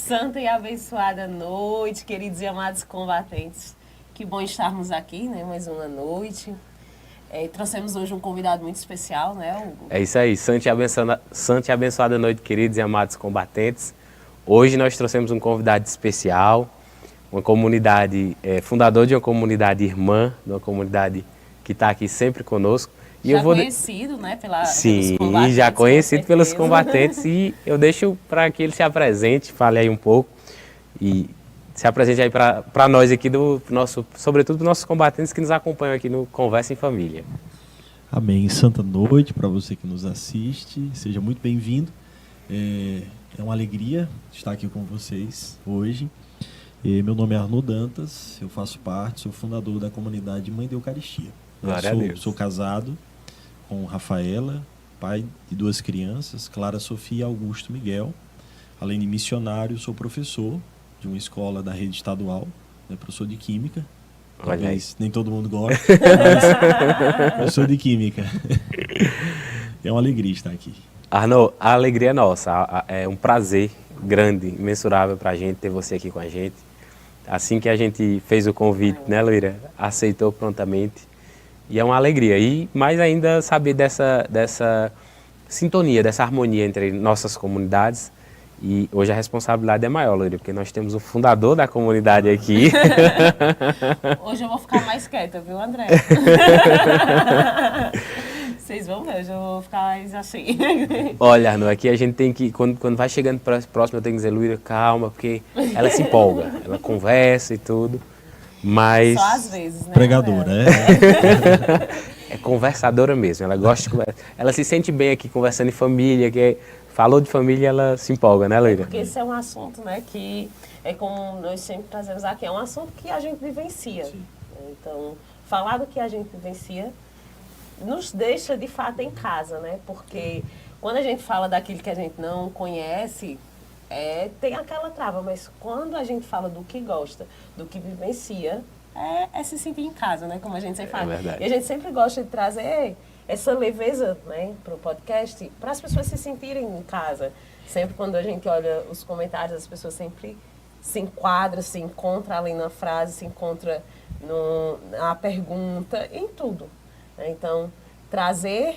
Santa e abençoada noite, queridos e amados combatentes. Que bom estarmos aqui, né? Mais uma noite. Trouxemos hoje um convidado muito especial, né, Hugo? É isso aí, santa e abençoada noite, queridos e amados combatentes. Hoje nós trouxemos um convidado especial, uma comunidade, fundador de uma comunidade irmã, de uma comunidade que está aqui sempre conosco. E já conhecido, né, Sim, pelos combatentes. Já conhecido pelos combatentes. E eu deixo para que ele se apresente, fale aí um pouco e se apresente aí para nós aqui, sobretudo dos nossos combatentes que nos acompanham aqui no Conversa em Família. Amém. Santa noite para você que nos assiste. Seja muito bem-vindo. É uma alegria estar aqui com vocês hoje. Meu nome é Arno Dantas, eu faço parte, sou fundador da comunidade Mãe da Eucaristia. Glória a Deus. Sou casado com Rafaela, pai de 2 crianças, Clara Sofia e Augusto Miguel. Além de missionário, sou professor de uma escola da rede estadual, professor de Química. Talvez nem todo mundo gosta, mas professor de Química. É uma alegria estar aqui. Arno, a alegria é nossa, é um prazer grande, imensurável para a gente ter você aqui com a gente. Assim que a gente fez o convite, né, Luíra? Aceitou prontamente. E é uma alegria. E mais ainda saber dessa sintonia, dessa harmonia entre nossas comunidades. E hoje a responsabilidade é maior, Luíra, porque nós temos o fundador da comunidade aqui. Hoje eu vou ficar mais quieta, viu, André? Vocês vão ver, hoje eu vou ficar mais assim. Olha, Arno, aqui a gente tem que, quando vai chegando próximo, eu tenho que dizer, Luíra, calma, porque ela se empolga, ela conversa e tudo, mas... Só às vezes, né? Pregadora, É conversadora mesmo, ela gosta de conversar. Ela se sente bem aqui conversando em família, falou de família, ela se empolga, né, Luíra? Porque esse é um assunto, né, que é como nós sempre trazemos aqui, é um assunto que a gente vivencia. Sim. Então, falar do que a gente vivencia nos deixa, de fato, em casa, né? Porque quando a gente fala daquilo que a gente não conhece, tem aquela trava, mas quando a gente fala do que gosta, do que vivencia, é se sentir em casa, né? Como a gente sempre fala. É verdade. E a gente sempre gosta de trazer essa leveza, né, para o podcast, para as pessoas se sentirem em casa. Sempre quando a gente olha os comentários, as pessoas sempre se enquadram, se encontram ali na frase, se encontram na pergunta, em tudo. Então, trazer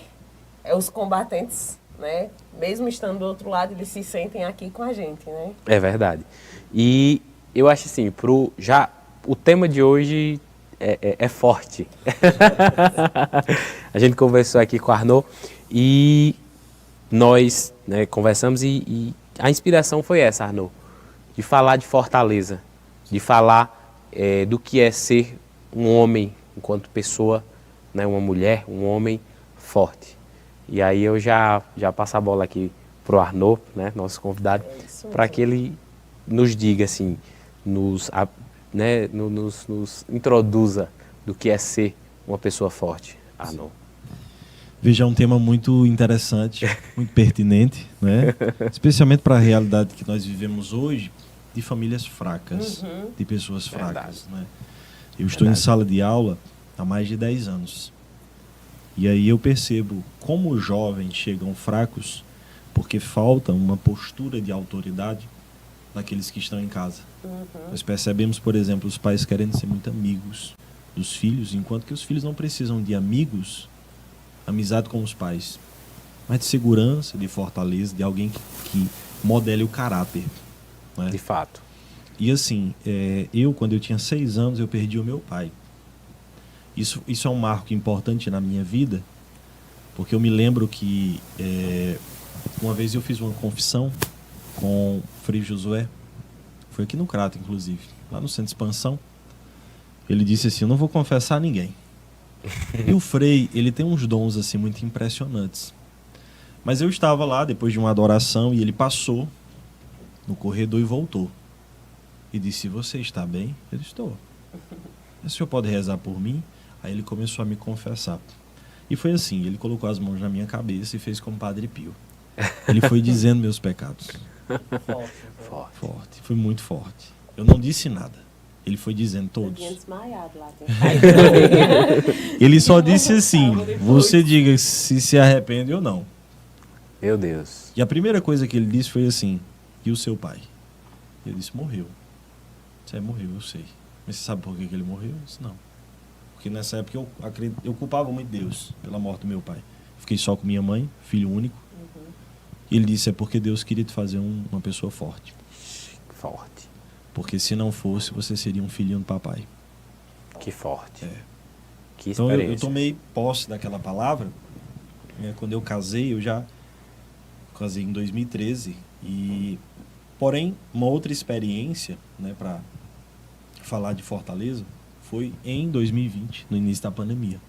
os combatentes, né, mesmo estando do outro lado, eles se sentem aqui com a gente, né? É verdade. E eu acho assim, o tema de hoje é forte. A gente conversou aqui com a Arno e nós, né, conversamos e a inspiração foi essa, Arno, de falar de fortaleza, de falar do que é ser um homem enquanto pessoa, né, uma mulher, um homem forte. E aí eu já passo a bola aqui pro Arno, né, nosso convidado, para que ele nos diga assim, nos introduza do que é ser uma pessoa forte, Arno. Veja, é um tema muito interessante, muito pertinente, né? Especialmente para a realidade que nós vivemos hoje, de famílias fracas, de pessoas fracas. Né? Eu estou em sala de aula há mais de 10 anos. E aí eu percebo como os jovens chegam fracos porque falta uma postura de autoridade daqueles que estão em casa. Nós percebemos, por exemplo, os pais querendo ser muito amigos dos filhos, enquanto que os filhos não precisam de amigos, amizade com os pais, mas de segurança, de fortaleza, de alguém que modele o caráter. Né? De fato. E assim, quando eu tinha 6 anos, eu perdi o meu pai. Isso é um marco importante na minha vida, porque eu me lembro que uma vez eu fiz uma confissão com o Frei Josué, foi aqui no Crato, inclusive, lá no Centro de Expansão. Ele disse assim, eu não vou confessar a ninguém. E o Frei, ele tem uns dons assim muito impressionantes. Mas eu estava lá depois de uma adoração e ele passou no corredor e voltou. E disse, você está bem? Eu disse, estou. O senhor pode rezar por mim? Aí ele começou a me confessar. E foi assim, ele colocou as mãos na minha cabeça e fez como Padre Pio. Ele foi dizendo meus pecados. Forte. Foi muito forte. Eu não disse nada. Ele foi dizendo todos. Eu tinha desmaiado lá. Ele só disse assim, você diga se arrepende ou não. Meu Deus. E a primeira coisa que ele disse foi assim, e o seu pai? Ele disse, morreu. Você morreu, eu sei. Mas você sabe por que ele morreu? Eu disse, não. Porque nessa época eu culpava muito Deus pela morte do meu pai. Fiquei só com minha mãe, filho único. E ele disse, é porque Deus queria te fazer uma pessoa forte. Forte. Porque se não fosse, você seria um filhinho do papai. Que forte. Que Então experiência. eu tomei posse daquela palavra, né, quando eu casei, eu já casei em 2013. Porém, uma outra experiência, né, para falar de Fortaleza, foi em 2020, no início da pandemia.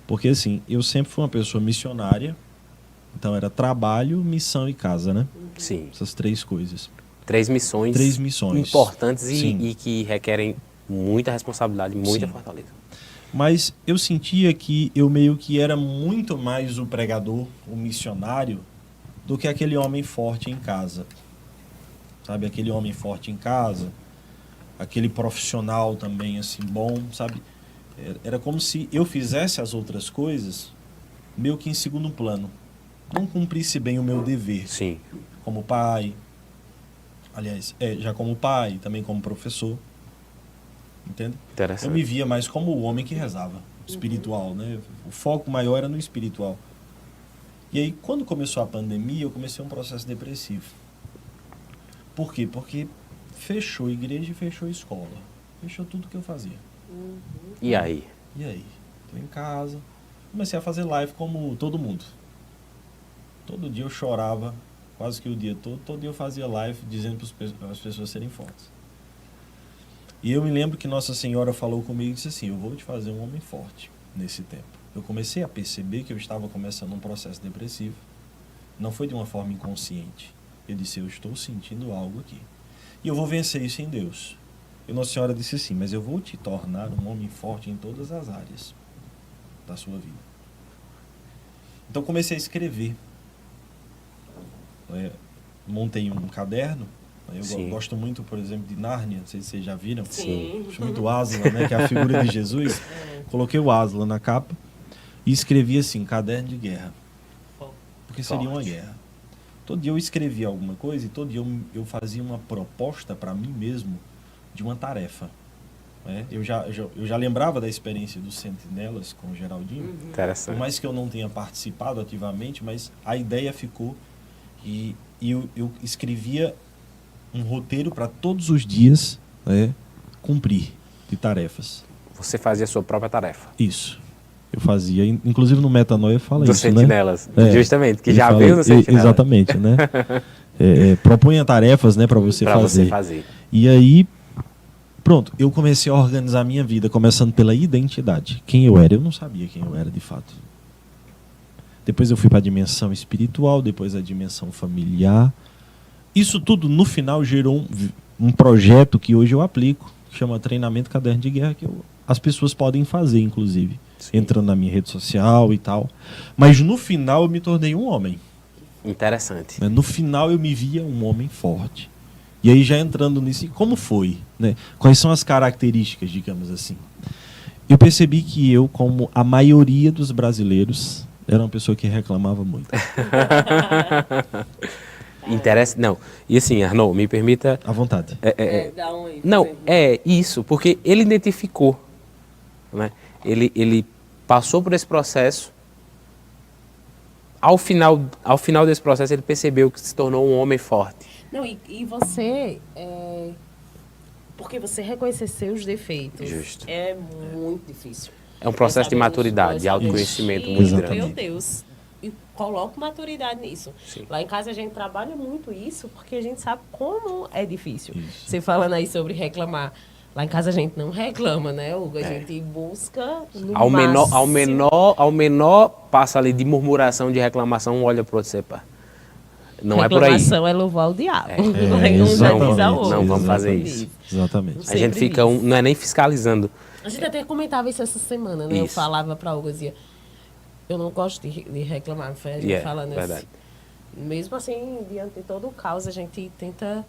Porque assim, eu sempre fui uma pessoa missionária, então era trabalho, missão e casa, né? Sim. Essas 3 coisas. 3 missões. 3 missões. Importantes e que requerem muita responsabilidade, muita fortaleza. Mas eu sentia que eu meio que era muito mais o pregador, o missionário, do que aquele homem forte em casa. Sabe, aquele homem forte em casa, aquele profissional também, assim, bom, sabe? Era como se eu fizesse as outras coisas meio que em segundo plano. Não cumprisse bem o meu dever. Sim. Como pai, aliás, já como pai, também como professor. Entende? Interessante. Eu me via mais como o homem que rezava, espiritual, né? O foco maior era no espiritual. E aí, quando começou a pandemia, eu comecei um processo depressivo. Por quê? Porque fechou a igreja e fechou a escola. Fechou tudo que eu fazia. E aí? E aí? Tô em casa. Comecei a fazer live como todo mundo. Todo dia eu chorava, quase que o dia todo. Todo dia eu fazia live dizendo para as pessoas serem fortes. E eu me lembro que Nossa Senhora falou comigo e disse assim, eu vou te fazer um homem forte nesse tempo. Eu comecei a perceber que eu estava começando um processo depressivo. Não foi de uma forma inconsciente. Eu disse, eu estou sentindo algo aqui. E eu vou vencer isso em Deus. E Nossa Senhora disse assim, mas eu vou te tornar um homem forte em todas as áreas da sua vida. Então comecei a escrever. Montei um caderno. Eu gosto muito, por exemplo, de Nárnia, não sei se vocês já viram. Sim. Gosto muito do Aslan, né, que é a figura de Jesus. Coloquei o Aslan na capa e escrevi assim, caderno de guerra. Porque seria uma guerra. Todo dia eu escrevia alguma coisa e todo dia eu fazia uma proposta para mim mesmo de uma tarefa. Né? Eu já lembrava da experiência dos Sentinelas com o Geraldinho. Interessante. Por mais que eu não tenha participado ativamente, mas a ideia ficou e eu escrevia um roteiro para todos os dias, né, cumprir de tarefas. Você fazia a sua própria tarefa. Isso. Eu fazia, inclusive no Metanoia fala dos isso, Sentinelas, né? justamente, que ele já fala, veio no Sentinelas. Exatamente, né? Propunha tarefas, né, para você fazer. E aí, pronto, eu comecei a organizar a minha vida, começando pela identidade. Quem eu era? Eu não sabia quem eu era de fato. Depois eu fui para a dimensão espiritual, depois a dimensão familiar. Isso tudo, no final, gerou um projeto que hoje eu aplico, que chama Treinamento Caderno de Guerra, que as pessoas podem fazer, inclusive, entrando na minha rede social e tal. Mas no final eu me tornei um homem. Interessante. No final eu me via um homem forte. E aí já entrando nisso, como foi? Né? Quais são as características, digamos assim? Eu percebi que eu, como a maioria dos brasileiros, era uma pessoa que reclamava muito. Não, e assim, Arnaud, me permita... À vontade. Não, é isso, porque ele identificou, né? Ele passou por esse processo, ao final desse processo ele percebeu que se tornou um homem forte. Não, e você, porque você reconhecer seus defeitos Justo. é muito difícil. É um processo de maturidade, de autoconhecimento muito grande. Meu Deus, e coloco maturidade nisso. Sim. Lá em casa a gente trabalha muito isso, porque a gente sabe como é difícil. Isso. Você falando aí sobre reclamar. Lá em casa a gente não reclama, né, Hugo? A gente busca no ao menor passo ali de murmuração, de reclamação, um olha para o outro e você, não é por aí. Reclamação é louvar o diabo. Não vamos fazer isso. Exatamente. A gente fica, não é nem fiscalizando. A gente até comentava isso essa semana, né? Isso. Eu falava para Hugo, dizia, eu não gosto de reclamar, foi a gente falando verdade. assim. Mesmo assim, diante de todo o caos, a gente tenta...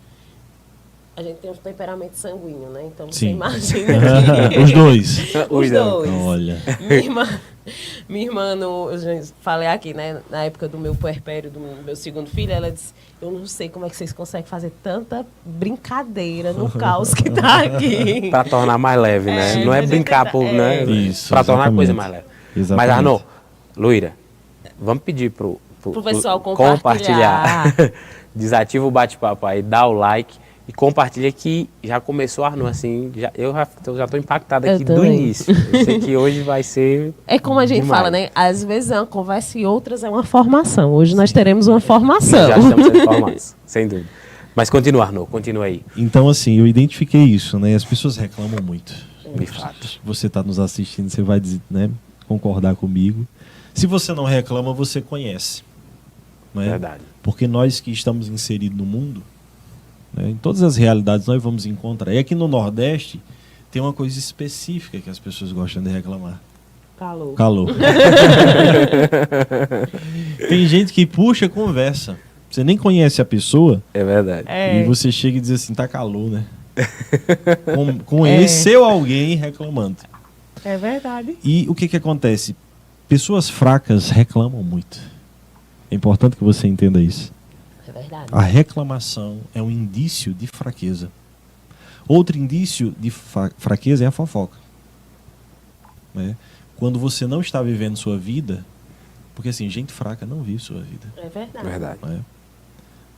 A gente tem um temperamento sanguíneo, né? Então você Sim. imagina que... Os dois. Os dois. Olha. Minha irmã, eu já falei aqui, né? Na época do meu puerpério, do meu segundo filho, ela disse, eu não sei como é que vocês conseguem fazer tanta brincadeira no caos que tá aqui. Para tornar mais leve, né? É, Não é a gente brincar, tá- por, né? Isso, Para tornar a coisa exatamente. mais leve. Exatamente. Mas, Arnô, Luíra, vamos pedir pro pessoal compartilhar. Desativa o bate-papo aí, dá o like e compartilha que já começou, Arnô, assim, eu já tô impactado Eu aqui do também. início. Eu sei que hoje vai ser É como a gente demais. fala, né? Às vezes é uma conversa e outras é uma formação. Hoje nós teremos uma formação. Já estamos sendo formados, sem dúvida. Mas continua, Arnô, continua aí. Então, assim, eu identifiquei isso, né? As pessoas reclamam muito. De fato. Você está nos assistindo, você vai dizer, né, concordar comigo. Se você não reclama, você conhece. Não é? Verdade. Porque nós que estamos inseridos no mundo, né, em todas as realidades nós vamos encontrar. E aqui no Nordeste tem uma coisa específica que as pessoas gostam de reclamar. Calor. Calor. Tem gente que puxa conversa. Você nem conhece a pessoa É verdade. e você chega e diz assim, tá calor, né? Conheceu alguém reclamando. É verdade. E o que que acontece? Pessoas fracas reclamam muito. É importante que você entenda isso. É verdade. A reclamação é um indício de fraqueza. Outro indício de fraqueza é a fofoca. Né? Quando você não está vivendo sua vida, porque assim, gente fraca não vive sua vida. É verdade. Verdade. Né?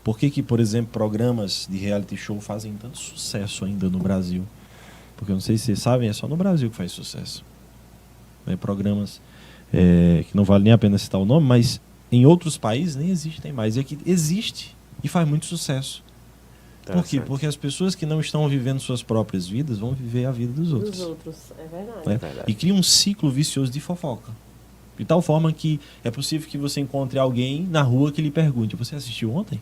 Por que, por exemplo, programas de reality show fazem tanto sucesso ainda no Brasil? Porque eu não sei se vocês sabem, é só no Brasil que faz sucesso. Né? Programas que não vale nem a pena citar o nome, mas em outros países nem existem mais. E aqui existe e faz muito sucesso. Por quê? Porque as pessoas que não estão vivendo suas próprias vidas vão viver a vida dos outros. Dos outros. É verdade. Né? É verdade. E cria um ciclo vicioso de fofoca. De tal forma que é possível que você encontre alguém na rua que lhe pergunte, você assistiu ontem?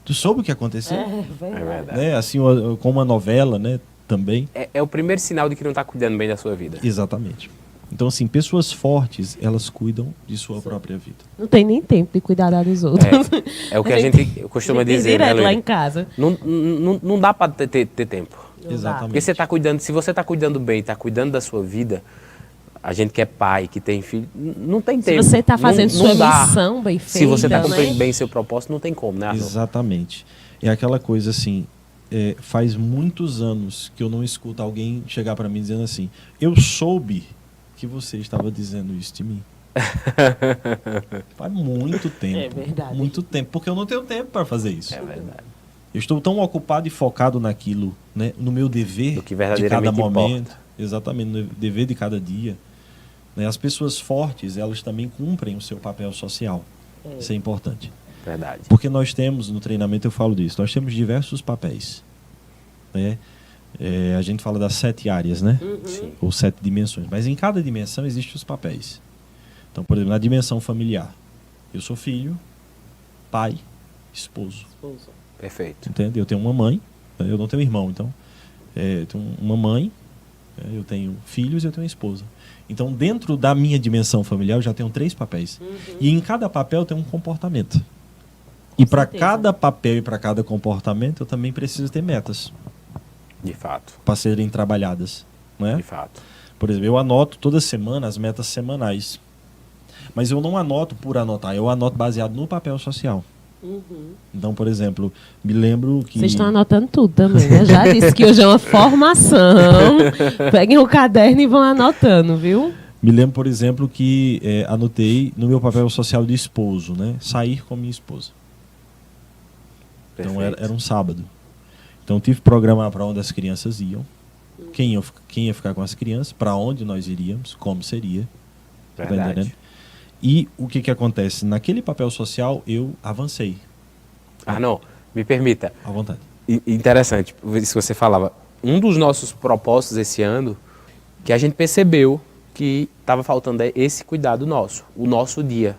Tu soube o que aconteceu? É verdade. É verdade. Né? Assim, como uma novela, né? Também. É o primeiro sinal de que não está cuidando bem da sua vida. Exatamente. Então, assim, pessoas fortes, elas cuidam de sua própria vida. Não tem nem tempo de cuidar dos outros. É o que a gente costuma Tem dizer, né, direto lá Luíra? em casa. Não dá para ter tempo. Não dá. Exatamente. Porque você tá cuidando, se você está cuidando bem, está cuidando da sua vida, a gente que é pai, que tem filho, não tem Se tempo. você está fazendo Não sua dá. missão bem feita, Se você está cumprindo né? bem seu propósito, não tem como, né, Arnô? Exatamente. É aquela coisa assim, faz muitos anos que eu não escuto alguém chegar para mim dizendo assim, eu soube que você estava dizendo isso de mim. Faz muito tempo. É verdade. Muito tempo, porque eu não tenho tempo para fazer isso. É verdade. Eu estou tão ocupado e focado naquilo, né, no meu dever Do que de cada verdadeiramente momento, importa. exatamente, no dever de cada dia. Né, as pessoas fortes, elas também cumprem o seu papel social. Isso é importante. Verdade. Porque nós temos, no treinamento eu falo disso, nós temos diversos papéis. Né? A gente fala das 7 áreas, né? Sim. Ou 7 dimensões. Mas em cada dimensão existem os papéis. Então, por exemplo, na dimensão familiar, eu sou filho, pai, esposo. Perfeito. Entende? Eu tenho uma mãe, né? Eu não tenho irmão, então eu tenho uma mãe, eu tenho filhos e eu tenho uma esposa. Então, dentro da minha dimensão familiar, eu já tenho 3 papéis. E em cada papel tem um comportamento. E para certeza. cada papel e para cada comportamento, eu também preciso ter metas De fato. para serem trabalhadas. Né? De fato. Por exemplo, eu anoto toda semana as metas semanais. Mas eu não anoto por anotar, eu anoto baseado no papel social. Então, por exemplo, me lembro que... Vocês estão anotando tudo também, né? Já disse que hoje é uma formação. Peguem o caderno e vão anotando, viu? Me lembro, por exemplo, que anotei no meu papel social de esposo, né? Sair com minha esposa. Então Perfeito. era um sábado. Então tive que programar para onde as crianças iam, quem ia ficar com as crianças, para onde nós iríamos, como seria. Tá Verdade. entendendo? E o que acontece? Naquele papel social eu avancei. Arnô, me permita. À vontade. Interessante, isso que você falava. Um dos nossos propósitos esse ano, que a gente percebeu que estava faltando esse cuidado nosso, o nosso dia.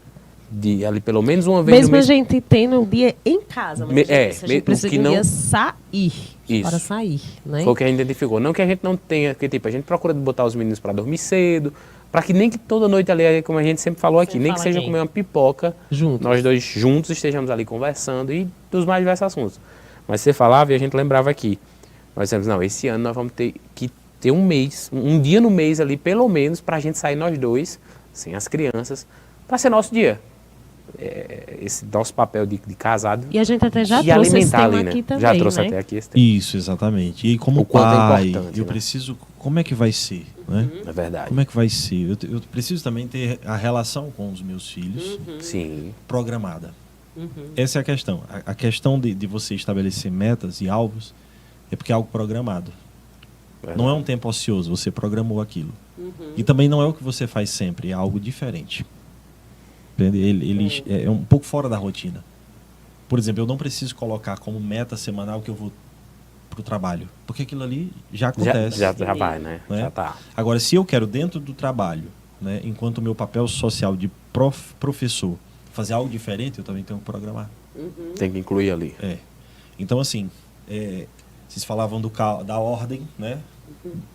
De ali pelo menos uma vez Mesmo no a mês. gente tendo um dia em casa, mas a gente precisa que de um não- dia sair. Isso. Para sair, né? Foi o que a gente identificou. Não que a gente não tenha, que tipo, a gente procura botar os meninos para dormir cedo, para que nem que toda noite ali, como a gente sempre falou aqui, Sempre nem que fala seja aqui. comer uma pipoca, Juntos. nós dois juntos estejamos ali conversando e dos mais diversos assuntos. Mas você falava e a gente lembrava aqui. Nós dissemos, não, esse ano nós vamos ter que ter um mês, um dia no mês ali, pelo menos, para a gente sair nós dois, sem as crianças, para ser nosso dia. Esse nosso papel de casado. E a gente até já e trouxe esse alimentar tema ali, né? aqui também, Já trouxe né? até aqui esse tema. Isso, exatamente. E como O quanto é pai, importante, eu né? preciso... Como é que vai ser? Né? É verdade. Como é que vai ser? Eu preciso também ter a relação com os meus filhos Sim. programada. Essa é a questão. A questão de você estabelecer metas e alvos é porque é algo programado. Verdade. Não é um tempo ocioso, você programou aquilo. E também não é o que você faz sempre, é algo diferente. Entende? Ele é um pouco fora da rotina. Por exemplo, eu não preciso colocar como meta semanal que eu vou para o trabalho, porque aquilo ali já acontece. Já vai, né? Né? Já tá. Agora, se eu quero dentro do trabalho, né, enquanto o meu papel social de professor, fazer algo diferente, eu também tenho que programar. Tem que incluir ali. Então, assim, vocês falavam da ordem, né?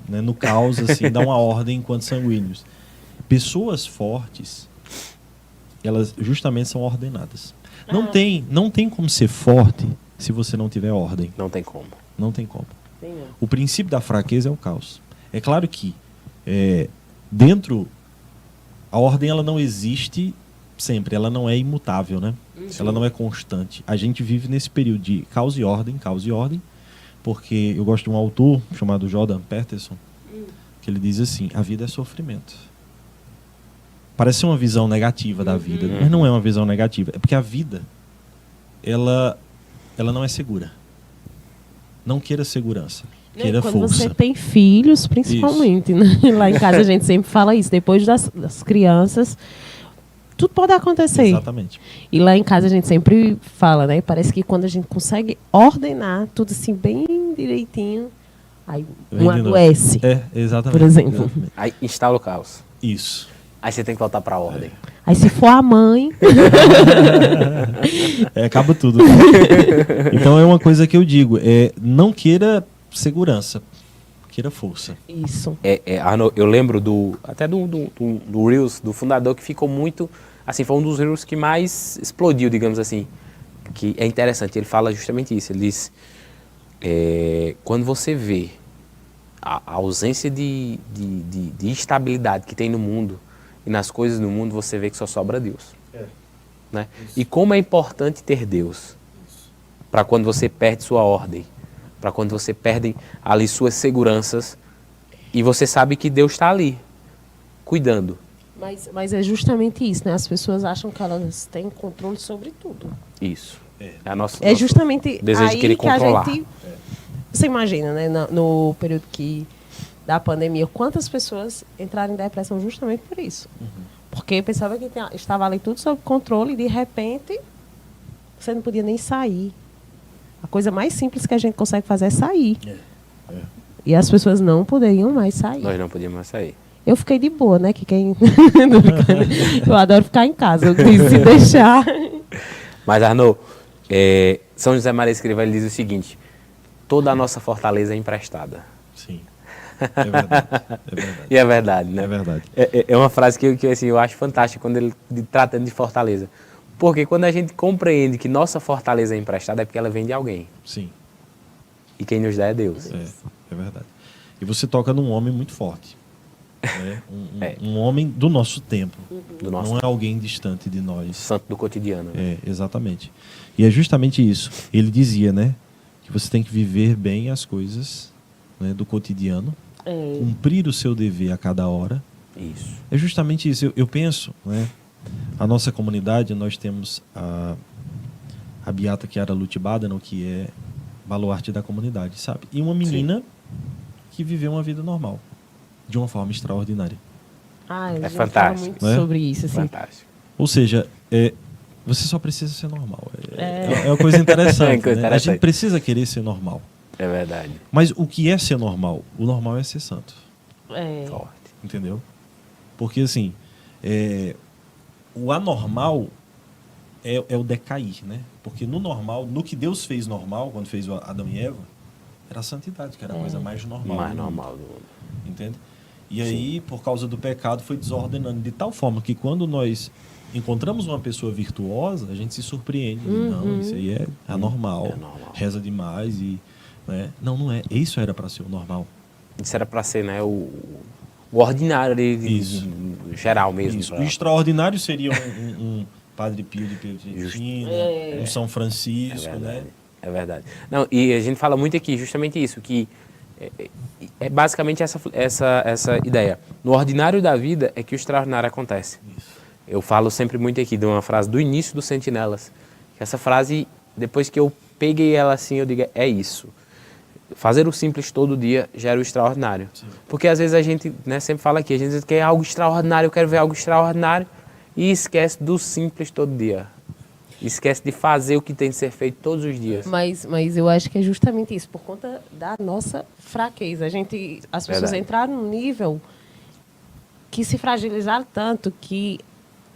No caos, assim, dá uma ordem enquanto sanguíneos. Pessoas fortes, elas justamente são ordenadas. Não tem como ser forte se você não tiver ordem. Não tem como. Não tem como. Sim, não. O princípio da fraqueza é o caos. É claro que dentro a ordem ela não existe sempre, ela não é imutável, né? Ela não é constante. A gente vive nesse período de caos e ordem, porque eu gosto de um autor chamado Jordan Peterson, que ele diz assim: a vida é sofrimento. Parece uma visão negativa da vida, mas não é uma visão negativa. É porque a vida, ela não é segura. Não queira segurança, queira Quando força. você tem filhos, principalmente, né? Lá em casa a gente sempre fala isso. Depois das crianças, tudo pode acontecer. Exatamente. E lá em casa a gente sempre fala, né? Parece que quando a gente consegue ordenar tudo assim bem direitinho, aí um adoece, Exatamente. por exemplo. Exatamente. Aí instala o caos. Isso. Aí você tem que voltar pra ordem. Aí se for a mãe... Acaba tudo. Então é uma coisa que eu digo, não queira segurança, queira força. Isso. Arno, eu lembro até do Reels, do fundador, que ficou muito, assim, foi um dos Reels que mais explodiu, digamos assim, que é interessante, ele fala justamente isso, ele diz, quando você vê a ausência de estabilidade que tem no mundo, e nas coisas do mundo, você vê que só sobra Deus. Né? E como é importante ter Deus para quando você perde sua ordem, para quando você perde ali suas seguranças e você sabe que Deus está ali, cuidando. Mas é justamente isso, né? As pessoas acham que elas têm controle sobre tudo. Isso. É nosso justamente desejo aí de querer que controlar. a gente... Você imagina, né? No período da pandemia, quantas pessoas entraram em depressão justamente por isso. Porque pensava que estava ali tudo sob controle e, de repente, você não podia nem sair. A coisa mais simples que a gente consegue fazer é sair. E as pessoas não poderiam mais sair. Nós não podíamos mais sair. Eu fiquei de boa, né? Eu adoro ficar em casa. Eu quis se deixar. Mas, Arno, São José Maria Escrivá, ele diz o seguinte: toda a nossa fortaleza é emprestada. Sim. É verdade. E é verdade, né? É verdade. É uma frase que assim, eu acho fantástica quando ele tratando de fortaleza. Porque quando a gente compreende que nossa fortaleza é emprestada, é porque ela vem de alguém. Sim. E quem nos dá é Deus. É verdade. E você toca num homem muito forte. Né? Um homem do nosso tempo. Não é alguém distante de nós. Santo do cotidiano. Exatamente. E é justamente isso. Ele dizia, né? Que você tem que viver bem as coisas, né, do cotidiano. Cumprir o seu dever a cada hora. Isso. É justamente isso. Eu penso, né? A nossa comunidade, nós temos a Beata Chiara Lutibada, que é baluarte da comunidade, sabe? E uma menina que viveu uma vida normal, de uma forma extraordinária. Eu fantástico, falo muito sobre isso. Assim. Fantástico. Ou seja, você só precisa ser normal. É uma coisa interessante. Né? A gente precisa querer ser normal. É verdade. Mas o que é ser normal? O normal é ser santo. Forte. Entendeu? Porque assim, o anormal é o decair, né? Porque no normal, no que Deus fez normal, quando fez Adão e Eva, era a santidade, que era a coisa mais normal. Mais normal do mundo. Entende? E aí, por causa do pecado, foi desordenando de tal forma que quando nós encontramos uma pessoa virtuosa, a gente se surpreende. Não, isso aí é anormal. Reza demais e... Né? Não é. Isso era para ser o normal. Isso era para ser, né, o o ordinário Isso. geral mesmo. Isso. O extraordinário seria um Padre Pio de Pietrelcina, um São Francisco, né? É verdade. Não, e a gente fala muito aqui justamente isso, que é basicamente essa ideia. No ordinário da vida é que o extraordinário acontece. Isso. Eu falo sempre muito aqui de uma frase do início do Sentinelas. Que essa frase, depois que eu peguei ela assim, eu digo, é isso. Fazer o simples todo dia gera o extraordinário. Sim. Porque às vezes a gente, né, sempre fala aqui, a gente quer algo extraordinário, eu quero ver algo extraordinário, e esquece do simples todo dia. Esquece de fazer o que tem que ser feito todos os dias. Mas eu acho que é justamente isso, por conta da nossa fraqueza. As pessoas entraram num nível que se fragilizaram tanto que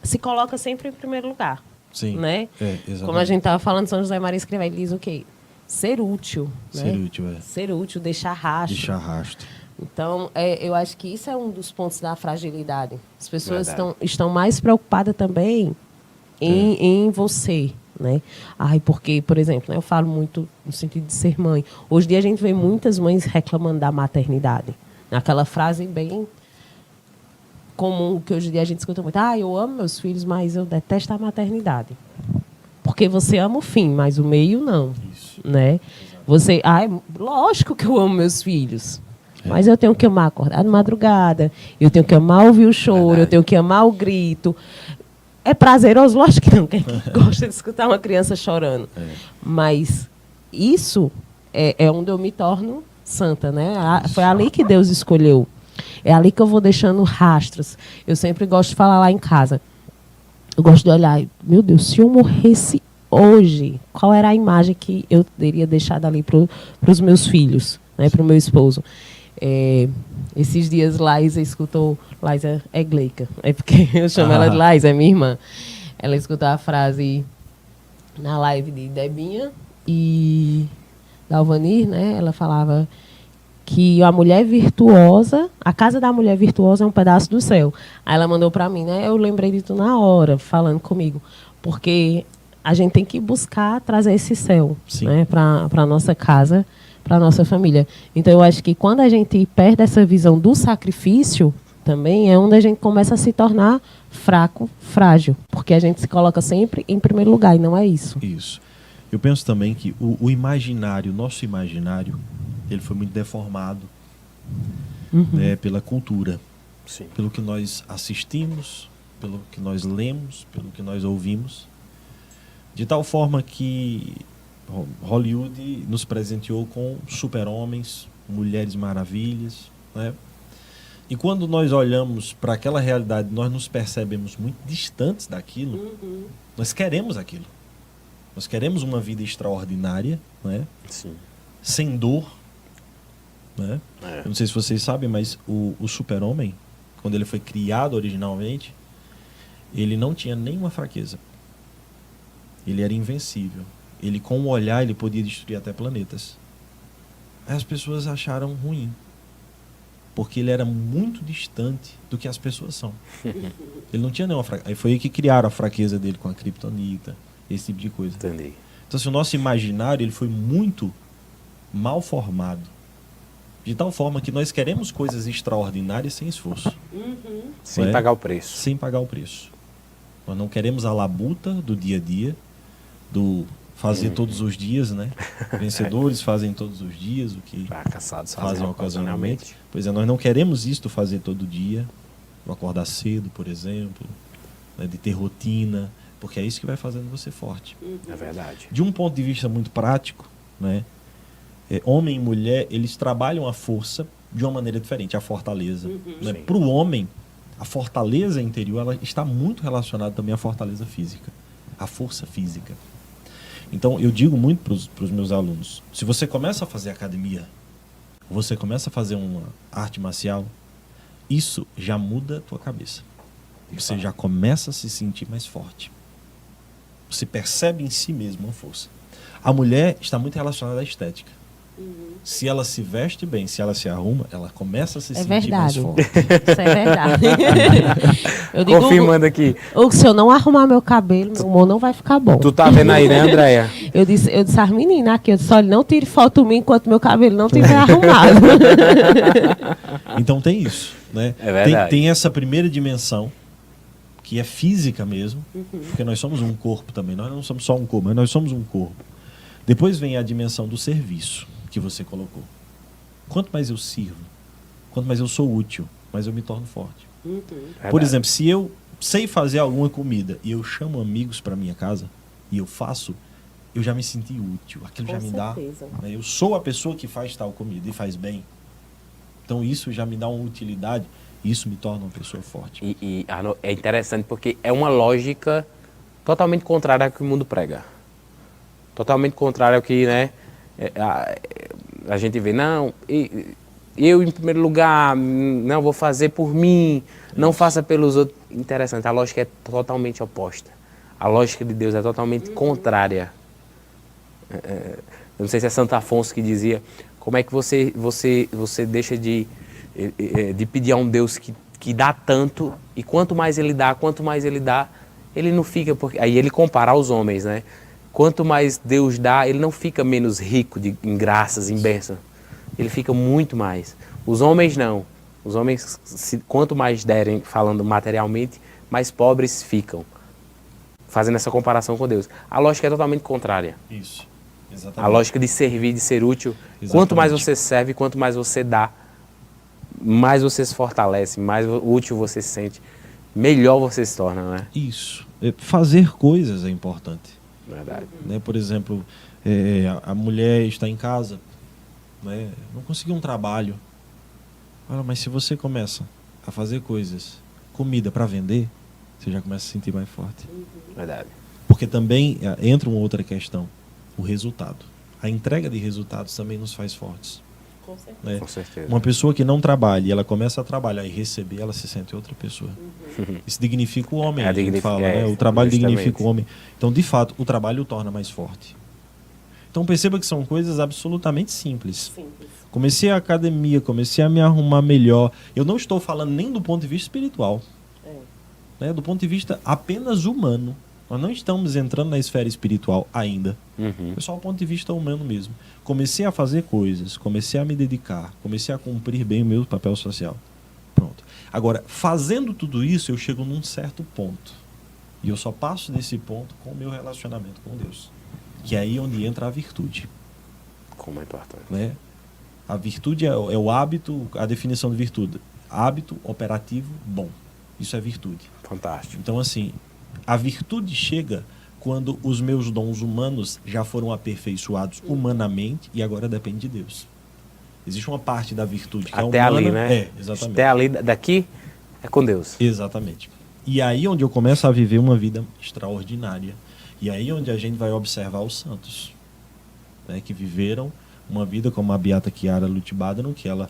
se coloca sempre em primeiro lugar. Sim. Né? Exatamente. Como a gente estava falando, São José Maria escreveu, ele diz o quê? Ser útil. Ser né? útil, Ser útil, deixar rastro. Deixar rastro. Então, eu acho que isso é um dos pontos da fragilidade. As pessoas estão mais preocupadas também em você, né? Porque, por exemplo, né, eu falo muito no sentido de ser mãe. Hoje em dia a gente vê muitas mães reclamando da maternidade. Aquela frase bem comum que hoje em dia a gente escuta muito. Eu amo meus filhos, mas eu detesto a maternidade. Porque você ama o fim, mas o meio não. Isso. Né? Você, lógico que eu amo meus filhos. Mas eu tenho que amar acordar de madrugada, eu tenho que amar ouvir o choro, eu tenho que amar o grito. É prazeroso? Lógico que não. Quem gosta de escutar uma criança chorando. Mas isso é onde eu me torno santa, né? Foi ali que Deus escolheu. É ali que eu vou deixando rastros. Eu sempre gosto de falar lá em casa. Eu gosto de olhar, meu Deus, se eu morresse hoje, qual era a imagem que eu teria deixado ali para os meus filhos, né, para o meu esposo? Esses dias, Laísa escutou... Laísa é Gleica, é porque eu chamo ela de Laísa, é minha irmã. Ela escutou a frase na live de Debinha e da Alvanir, né? Ela falava que a mulher virtuosa, a casa da mulher virtuosa é um pedaço do céu. Aí ela mandou para mim, né? Eu lembrei de tu na hora, falando comigo. Porque a gente tem que buscar trazer esse céu, né, para a nossa casa, para a nossa família. Então, eu acho que quando a gente perde essa visão do sacrifício, também é onde a gente começa a se tornar fraco, frágil. Porque a gente se coloca sempre em primeiro lugar, e não é isso. Isso. Eu penso também que o imaginário, nosso imaginário, ele foi muito deformado né, pela cultura. Sim. Pelo que nós assistimos, pelo que nós lemos, pelo que nós ouvimos. De tal forma que Hollywood nos presenteou com super-homens, mulheres maravilhas, né? E quando nós olhamos para aquela realidade, nós nos percebemos muito distantes daquilo. Nós queremos aquilo. Nós queremos uma vida extraordinária, né? Sim. Sem dor. Né? Eu não sei se vocês sabem, mas o super-homem, quando ele foi criado originalmente, ele não tinha nenhuma fraqueza. Ele era invencível. Ele, com o olhar, ele podia destruir até planetas. Aí as pessoas acharam ruim. Porque ele era muito distante do que as pessoas são. Ele não tinha nenhuma fraqueza. Aí foi aí que criaram a fraqueza dele com a Kryptonita, esse tipo de coisa. Entendi. Então, assim, o nosso imaginário ele foi muito mal formado. De tal forma que nós queremos coisas extraordinárias sem esforço. Sem pagar o preço. Sem pagar o preço. Nós não queremos a labuta do dia a dia, do fazer todos os dias, né? Vencedores fazem todos os dias o que fracassados fazem ocasionalmente. Pois é, nós não queremos isto fazer todo dia, acordar cedo, por exemplo, né? De ter rotina, porque é isso que vai fazendo você forte. É verdade. De um ponto de vista muito prático, né? Homem e mulher, eles trabalham a força de uma maneira diferente, a fortaleza. Né? Para o homem, a fortaleza interior ela está muito relacionada também à fortaleza física, à força física. Então, eu digo muito para os meus alunos, se você começa a fazer academia, você começa a fazer uma arte marcial, isso já muda a tua cabeça. Você já começa a se sentir mais forte. Você percebe em si mesmo uma força. A mulher está muito relacionada à estética. Se ela se veste bem, se ela se arruma, ela começa a se sentir mais verdade. forte. Isso é verdade. Eu digo, Confirmando aqui. Se eu não arrumar meu cabelo, meu humor não vai ficar bom. Tu tá vendo aí, né, Andréia? Eu disse às meninas aqui, eu disse, olha, não tire foto minha enquanto meu cabelo não estiver arrumado. Então tem isso, né? É verdade. Tem essa primeira dimensão, que é física mesmo, porque nós somos um corpo também. Nós não somos só um corpo, mas nós somos um corpo. Depois vem a dimensão do serviço, que você colocou. Quanto mais eu sirvo, quanto mais eu sou útil, mais eu me torno forte. Por exemplo, se eu sei fazer alguma comida e eu chamo amigos para minha casa e eu faço, eu já me senti útil. Aquilo já me dá. Né? Eu sou a pessoa que faz tal comida e faz bem. Então isso já me dá uma utilidade e isso me torna uma pessoa forte. Arno, é interessante porque é uma lógica totalmente contrária ao que o mundo prega. Totalmente contrária ao que, né, a gente vê. Não, eu em primeiro lugar, não vou fazer por mim, não faça pelos outros. Interessante, a lógica é totalmente oposta. A lógica de Deus é totalmente contrária. Eu não sei se é Santo Afonso que dizia, como é que você deixa de pedir a um Deus que dá tanto, e quanto mais ele dá, ele não fica... Aí ele compara aos homens, né? Quanto mais Deus dá, ele não fica menos rico em graças, em bênçãos. Ele fica muito mais. Os homens não. Os homens, quanto mais derem, falando materialmente, mais pobres ficam. Fazendo essa comparação com Deus. A lógica é totalmente contrária. Isso, exatamente. A lógica de servir, de ser útil. Exatamente. Quanto mais você serve, quanto mais você dá, mais você se fortalece, mais útil você se sente, melhor você se torna, né? Isso. Fazer coisas é importante. Verdade. Né? Por exemplo, a mulher está em casa, né? Não conseguiu um trabalho. Olha, mas se você começa a fazer coisas, comida para vender, você já começa a se sentir mais forte. Verdade. Porque também entra uma outra questão, o resultado. A entrega de resultados também nos faz fortes. Com certeza. Né? Com certeza. Uma pessoa que não trabalha e ela começa a trabalhar e receber, ela se sente outra pessoa. Isso dignifica o homem, a gente fala, né? O trabalho dignifica o homem. Então, de fato, o trabalho o torna mais forte. Então, perceba que são coisas absolutamente simples. Comecei a academia, comecei a me arrumar melhor. Eu não estou falando nem do ponto de vista espiritual. Né? Do ponto de vista apenas humano. Nós não estamos entrando na esfera espiritual ainda. É só o ponto de vista humano mesmo. Comecei a fazer coisas, comecei a me dedicar, comecei a cumprir bem o meu papel social. Pronto. Agora, fazendo tudo isso, eu chego num certo ponto. E eu só passo desse ponto com o meu relacionamento com Deus. Que é aí onde entra a virtude. Como é importante. Né? A virtude é o hábito, a definição de virtude. Hábito operativo bom. Isso é virtude. Fantástico. Então, assim, a virtude chega quando os meus dons humanos já foram aperfeiçoados humanamente e agora depende de Deus. Existe uma parte da virtude que até é humana. Ali, né? Exatamente. Até ali, daqui é com Deus. Exatamente. E aí onde eu começo a viver uma vida extraordinária. E aí onde a gente vai observar os santos, né, que viveram uma vida como a Beata Chiara Lutbadeno, que ela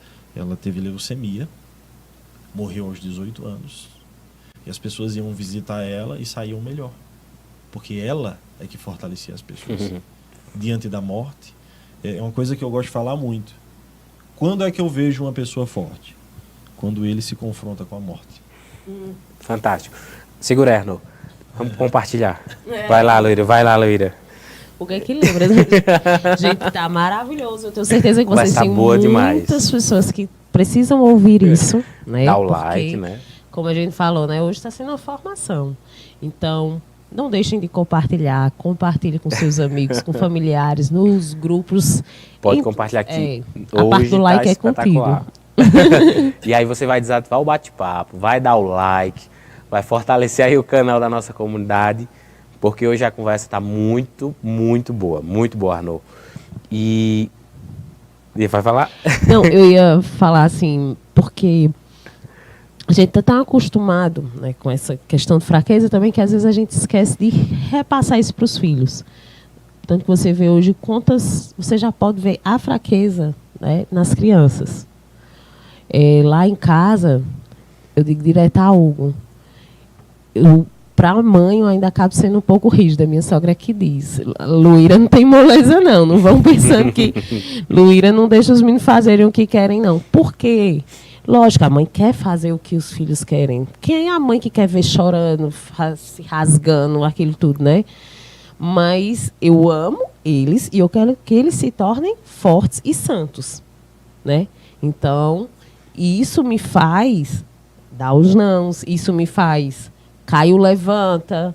teve leucemia, morreu aos 18 anos. E as pessoas iam visitar ela e saíam melhor. Porque ela é que fortalecia as pessoas. Diante da morte, é uma coisa que eu gosto de falar muito. Quando é que eu vejo uma pessoa forte? Quando ele se confronta com a morte. Fantástico. Segura, Erno. Vamos compartilhar. Vai lá, Loira. O que é que lembra? Gente, tá maravilhoso. Eu tenho certeza que vocês têm muitas pessoas que precisam ouvir isso. Né? Dá o like, né? Como a gente falou, né? Hoje está sendo uma formação. Então, não deixem de compartilhar. Compartilhe com seus amigos, com familiares, nos grupos. Pode compartilhar aqui. A parte do like é contigo. E aí você vai desativar o bate-papo, vai dar o like, vai fortalecer aí o canal da nossa comunidade, porque hoje a conversa está muito, muito boa, Arno. E vai falar? Não, eu ia falar assim, porque a gente está tão acostumado, né, com essa questão de fraqueza também, que às vezes a gente esquece de repassar isso para os filhos. Tanto que você vê hoje quantas... Você já pode ver a fraqueza, né, nas crianças. Lá em casa, eu digo direto a Hugo, para a mãe, eu ainda acabo sendo um pouco rígida. Minha sogra que diz, Luíra não tem moleza, não. Não vão pensando que Luíra não deixa os meninos fazerem o que querem, não. Por quê? Lógico, a mãe quer fazer o que os filhos querem. Quem é a mãe que quer ver chorando, se rasgando, aquilo tudo, né? Mas eu amo eles e eu quero que eles se tornem fortes e santos, né? Então, isso me faz dar os nãos, isso me faz Caio levanta,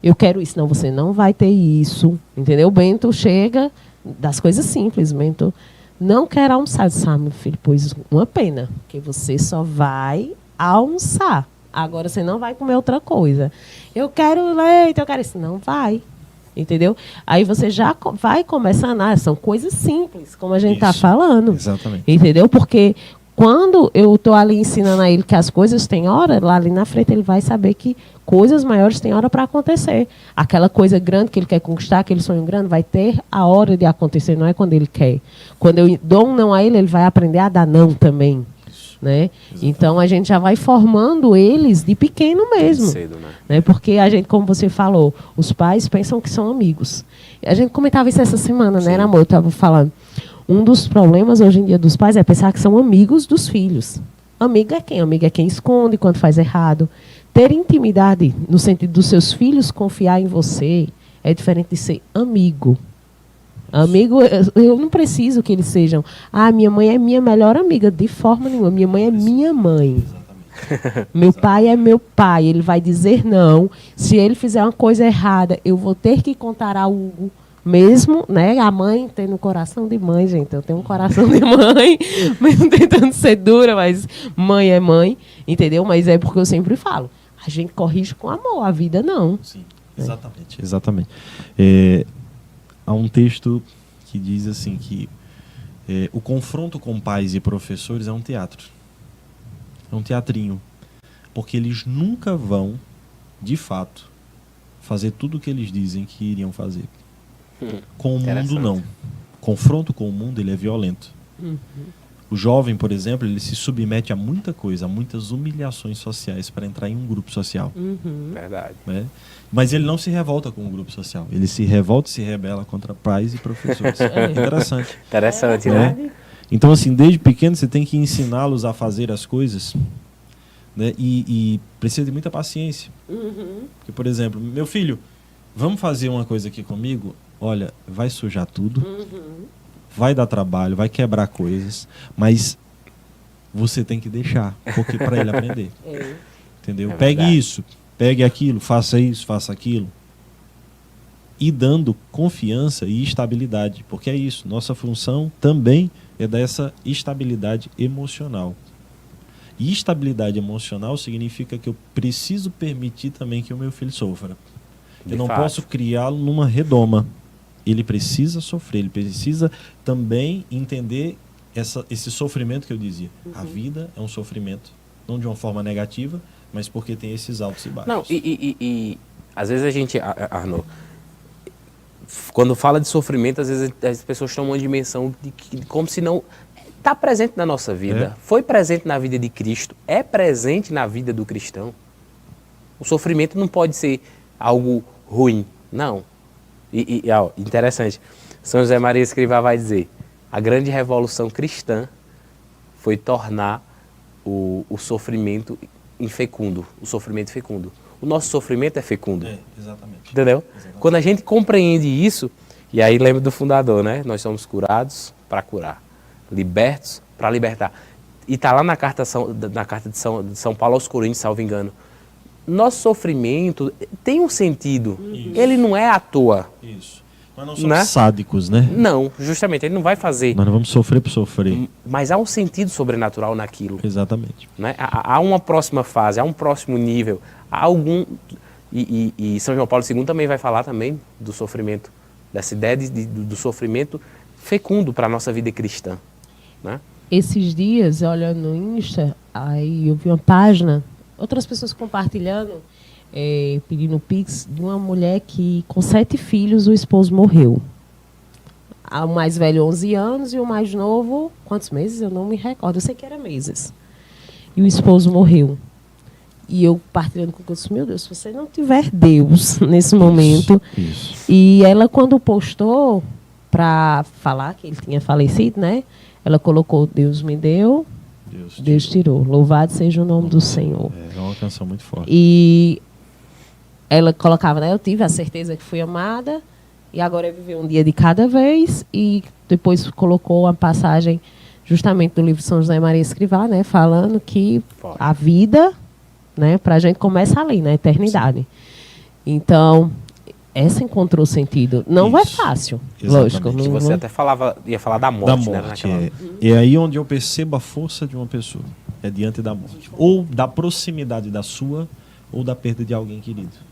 eu quero isso. Não, você não vai ter isso. Entendeu? Bento chega das coisas simples. Bento não quer almoçar. Meu filho, pois uma pena, porque você só vai almoçar. Agora você não vai comer outra coisa. Eu quero leite, eu quero isso. Não vai. Entendeu? Aí você já vai começando. São coisas simples, como a gente está falando. Exatamente. Entendeu? Porque quando eu estou ali ensinando a ele que as coisas têm hora, lá ali na frente ele vai saber que coisas maiores têm hora para acontecer. Aquela coisa grande que ele quer conquistar, aquele sonho grande, vai ter a hora de acontecer, não é quando ele quer. Quando eu dou um não a ele, ele vai aprender a dar não também. Né? Então a gente já vai formando eles de pequeno mesmo. Cedo, né? Porque a gente, como você falou, os pais pensam que são amigos. A gente comentava isso essa semana, né, amor? Eu estava falando. Um dos problemas hoje em dia dos pais é pensar que são amigos dos filhos. Amigo é quem? Amigo é quem esconde quando faz errado. Ter intimidade, no sentido dos seus filhos confiar em você, é diferente de ser amigo. Amigo, eu não preciso que eles sejam. Minha mãe é minha melhor amiga. De forma nenhuma. Minha mãe é minha mãe. Meu pai é meu pai. Ele vai dizer não. Se ele fizer uma coisa errada, eu vou ter que contar a Hugo. Mesmo, né? A mãe tem um coração de mãe, gente. Eu tenho um coração de mãe, mesmo tentando ser dura, mas mãe é mãe, entendeu? Mas é porque eu sempre falo, a gente corrige com amor, a vida não. Sim, exatamente. Exatamente. Há um texto que diz assim que o confronto com pais e professores é um teatro. É um teatrinho. Porque eles nunca vão, de fato, fazer tudo o que eles dizem que iriam fazer. Com o mundo, não. Confronto com o mundo, ele é violento. O jovem, por exemplo, ele se submete a muita coisa, a muitas humilhações sociais para entrar em um grupo social. Verdade. Né? Mas ele não se revolta com o grupo social. Ele se revolta e se rebela contra pais e professores. Interessante. Interessante, né? Então, assim, desde pequeno você tem que ensiná-los a fazer as coisas, né? E precisa de muita paciência. Porque, por exemplo, meu filho, vamos fazer uma coisa aqui comigo? Olha, vai sujar tudo, vai dar trabalho, vai quebrar coisas, mas você tem que deixar, porque para ele aprender. Entendeu? Pegue isso, pegue aquilo, faça isso, faça aquilo. E dando confiança e estabilidade, porque é isso, nossa função também é dessa estabilidade emocional. E estabilidade emocional significa que eu preciso permitir também que o meu filho sofra. Eu não posso criá-lo numa redoma. Ele precisa sofrer, ele precisa também entender esse sofrimento que eu dizia. A vida é um sofrimento, não de uma forma negativa, mas porque tem esses altos e baixos. Não, e às vezes a gente, Arnaud, quando fala de sofrimento, às vezes as pessoas tomam uma dimensão de como se não... Está presente na nossa vida, foi presente na vida de Cristo, é presente na vida do cristão. O sofrimento não pode ser algo ruim, não. Interessante, São José Maria Escrivá vai dizer, a grande revolução cristã foi tornar o sofrimento infecundo, o sofrimento fecundo. O nosso sofrimento é fecundo. Exatamente. Entendeu? Exatamente. Quando a gente compreende isso, e aí lembra do fundador, né? Nós somos curados para curar, libertos para libertar. E está lá na carta de São Paulo aos Coríntios, salvo engano. Nosso sofrimento tem um sentido. Isso. Ele não é à toa. Isso. Nós não somos sádicos, né? Não, justamente. Ele não vai fazer. Nós não vamos sofrer por sofrer. Mas há um sentido sobrenatural naquilo. Exatamente. Né? Há uma próxima fase, há um próximo nível. Há algum... E São João Paulo II também vai falar também do sofrimento, dessa ideia do sofrimento fecundo para a nossa vida cristã. Né? Esses dias, olhando no Insta, aí eu vi uma página... Outras pessoas compartilhando, pedindo pix, de uma mulher que, com 7 filhos, o esposo morreu. O mais velho, 11 anos, e o mais novo, quantos meses? Eu não me recordo, eu sei que era meses. E o esposo morreu. E eu partilhando com o curso, meu Deus, se você não tiver Deus nesse momento. Isso. E ela, quando postou para falar que ele tinha falecido, né? Ela colocou: Deus me deu, Deus tirou. Louvado seja o nome do Senhor. É uma canção muito forte. E ela colocava, né? Eu tive a certeza que fui amada e agora é viver um dia de cada vez. E depois colocou a passagem justamente do livro São José Maria Escrivá, né? Falando que a vida, né? Para a gente começa ali, na eternidade. Sim. Então, essa encontrou sentido. Não é fácil, exatamente. Lógico. Que você até ia falar da morte, né? É aí onde eu percebo a força de uma pessoa. É diante da morte. Ou da proximidade da sua, ou da perda de alguém querido.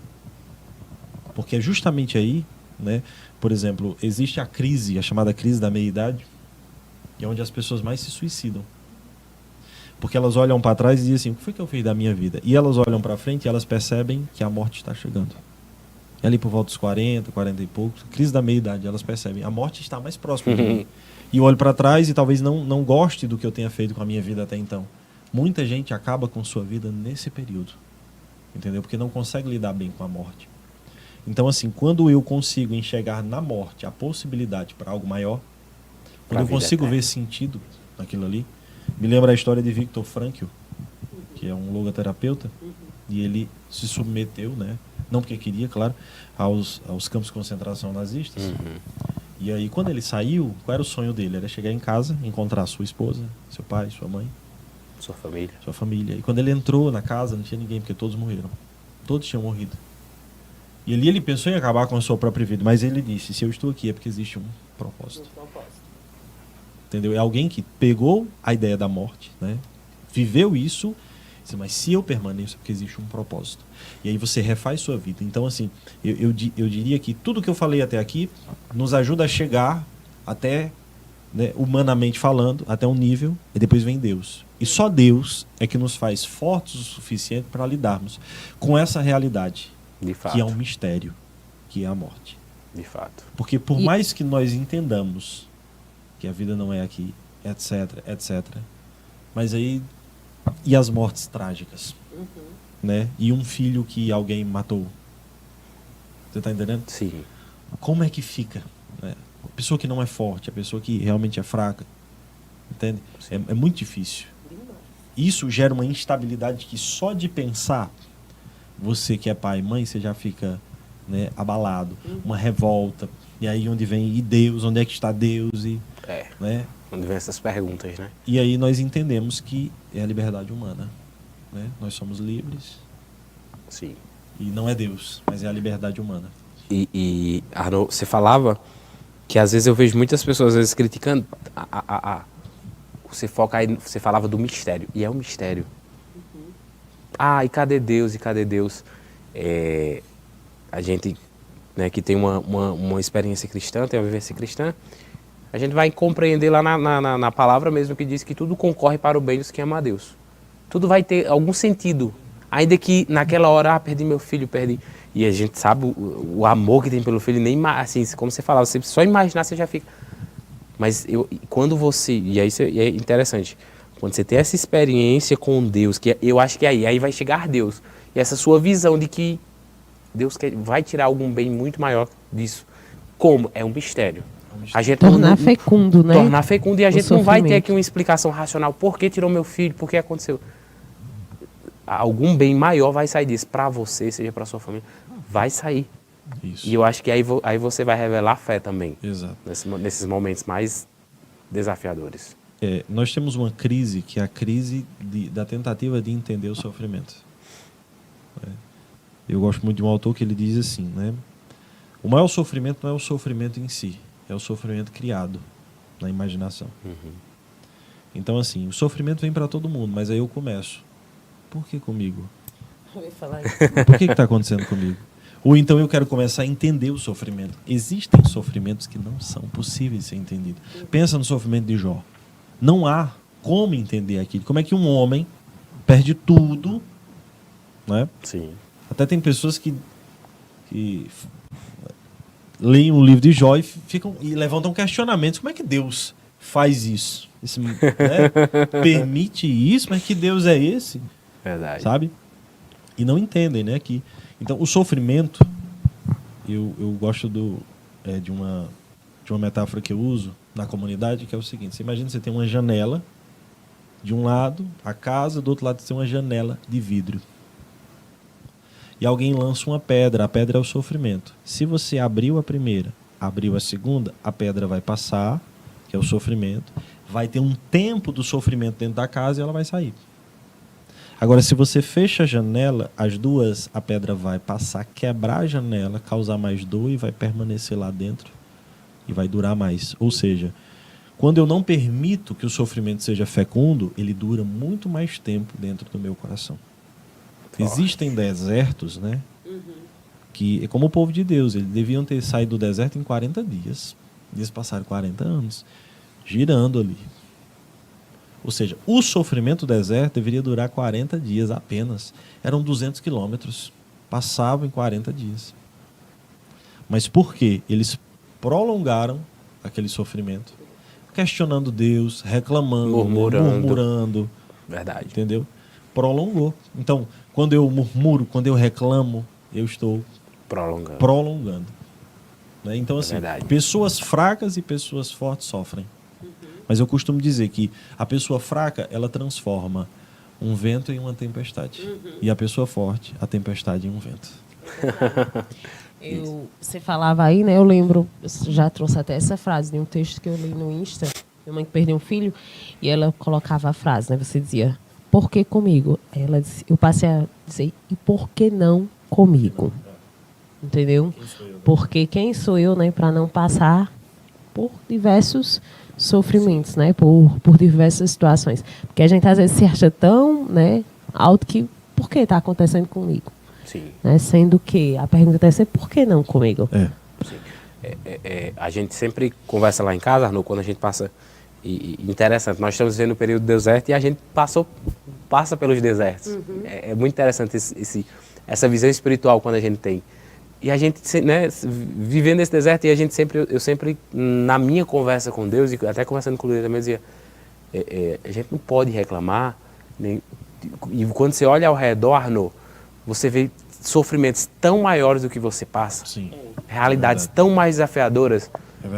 Porque é justamente aí, né? Por exemplo, existe a crise, a chamada crise da meia-idade, que é onde as pessoas mais se suicidam. Porque elas olham para trás e dizem assim: o que foi que eu fiz da minha vida? E elas olham para frente e elas percebem que a morte está chegando. É ali por volta dos 40, 40 e poucos, crise da meia-idade, elas percebem: a morte está mais próxima de mim. E eu olho para trás e talvez não goste do que eu tenha feito com a minha vida até então. Muita gente acaba com sua vida nesse período. Entendeu? Porque não consegue lidar bem com a morte. Então, assim, quando eu consigo enxergar na morte a possibilidade para algo maior, quando eu consigo ver sentido naquilo ali, me lembra a história de Viktor Frankl, que é um logoterapeuta, e ele se submeteu, né? Não porque queria, claro, aos campos de concentração nazistas. E aí, quando ele saiu, qual era o sonho dele? Era chegar em casa, encontrar sua esposa, seu pai, sua mãe. Sua família. Sua família. E quando ele entrou na casa, não tinha ninguém, porque todos morreram. Todos tinham morrido. E ali ele pensou em acabar com a sua própria vida, mas ele disse: se eu estou aqui é porque existe um propósito. Entendeu? É alguém que pegou a ideia da morte, né? Viveu isso, disse: mas se eu permaneço é porque existe um propósito. E aí você refaz sua vida. Então, assim, eu diria que tudo que eu falei até aqui nos ajuda a chegar até, né, humanamente falando, até um nível, e depois vem Deus. E só Deus é que nos faz fortes o suficiente para lidarmos com essa realidade, de fato, que é um mistério, que é a morte. De fato. Porque por mais que nós entendamos que a vida não é aqui, etc, etc, mas aí, e as mortes trágicas, né? E um filho que alguém matou. Você está entendendo? Sim. Como é que fica, né? A pessoa que não é forte, a pessoa que realmente é fraca, entende? É muito difícil. Isso gera uma instabilidade que só de pensar, você que é pai e mãe, você já fica, né, abalado, uma revolta. E aí onde vem, e Deus, onde é que está Deus? E, né? Onde vem essas perguntas, né? E aí nós entendemos que é a liberdade humana, né? Nós somos livres. Sim. E não é Deus, mas é a liberdade humana. E Arnaud, você falava que às vezes eu vejo muitas pessoas às vezes criticando você foca aí, você falava do mistério, e é um mistério. E cadê Deus? E cadê Deus? A gente, né, que tem uma experiência cristã, tem uma vivência cristã, a gente vai compreender lá na palavra mesmo, que diz que tudo concorre para o bem dos que amam a Deus. Tudo vai ter algum sentido. Ainda que naquela hora, perdi meu filho, perdi. E a gente sabe o amor que tem pelo filho, nem assim, como você falava, você só imaginar você já fica. Mas quando você, e aí é interessante, quando você tem essa experiência com Deus, que eu acho que aí vai chegar Deus, e essa sua visão de que Deus vai tirar algum bem muito maior disso. Como? É um mistério. A gente tornar fecundo, né? Tornar fecundo, e a gente não vai ter aqui uma explicação racional. Por que tirou meu filho? Por que aconteceu? Algum bem maior vai sair disso. Para você, seja para sua família, vai sair. Isso. E eu acho que aí você vai revelar fé também. Exato. Nesses momentos mais desafiadores. Nós temos uma crise, que é a crise da tentativa de entender o sofrimento. Eu gosto muito de um autor que ele diz assim, né? O maior sofrimento não é o sofrimento em si, é o sofrimento criado na imaginação. Então, assim, o sofrimento vem para todo mundo, mas aí eu começo. Por que comigo? Eu ia falar isso. Por que está acontecendo comigo? Ou então eu quero começar a entender o sofrimento. Existem sofrimentos que não são possíveis de ser entendidos. Pensa no sofrimento de Jó. Não há como entender aquilo. Como é que um homem perde tudo, né? Sim. Até tem pessoas que leem o livro de Jó e levantam questionamentos. Como é que Deus faz isso? Né? Permite isso? Mas que Deus é esse? Verdade. Sabe? E não entendem, né? Então, o sofrimento, eu gosto de uma metáfora que eu uso na comunidade, que é o seguinte: você imagina, você tem uma janela, de um lado, a casa, do outro lado você tem uma janela de vidro. E alguém lança uma pedra, a pedra é o sofrimento. Se você abriu a primeira, abriu a segunda, a pedra vai passar, que é o sofrimento, vai ter um tempo do sofrimento dentro da casa e ela vai sair. Agora, se você fecha a janela, as duas, a pedra vai passar, quebrar a janela, causar mais dor e vai permanecer lá dentro e vai durar mais. Ou seja, quando eu não permito que o sofrimento seja fecundo, ele dura muito mais tempo dentro do meu coração. Existem desertos, né? Que é como o povo de Deus, eles deviam ter saído do deserto em 40 dias. Eles passaram 40 anos girando ali. Ou seja, o sofrimento do deserto deveria durar 40 dias apenas. Eram 200 quilômetros. Passavam em 40 dias. Mas por quê? Eles prolongaram aquele sofrimento, questionando Deus, reclamando, murmurando. Verdade. Entendeu? Prolongou. Então, quando eu murmuro, quando eu reclamo, eu estou prolongando. Né? Então, assim, pessoas fracas e pessoas fortes sofrem. Mas eu costumo dizer que a pessoa fraca, ela transforma um vento em uma tempestade. E a pessoa forte, a tempestade em um vento. Você falava aí, né? Eu lembro, eu já trouxe até essa frase de um texto que eu li no Insta. Minha mãe que perdeu um filho, e ela colocava a frase, né? Você dizia: por que comigo? Ela disse, eu passei a dizer, e por que não comigo? Entendeu? Porque quem sou eu, né, para não passar por diversos sofrimentos, né, por diversas situações. Porque a gente às vezes se acha tão, né, alto que, por que está acontecendo comigo? Sim. Né, sendo que a pergunta deve ser, por que não comigo? Sim. A gente sempre conversa lá em casa, Arnaud, quando a gente passa. E interessante, nós estamos vivendo o período do deserto e a gente passa pelos desertos. É muito interessante essa visão espiritual quando a gente tem. E a gente, né, vivendo esse deserto, e eu sempre, na minha conversa com Deus, e até conversando com o Luiz também, dizia, a gente não pode reclamar. E quando você olha ao redor, Arnaud, você vê sofrimentos tão maiores do que você passa. Sim. Realidades tão mais desafiadoras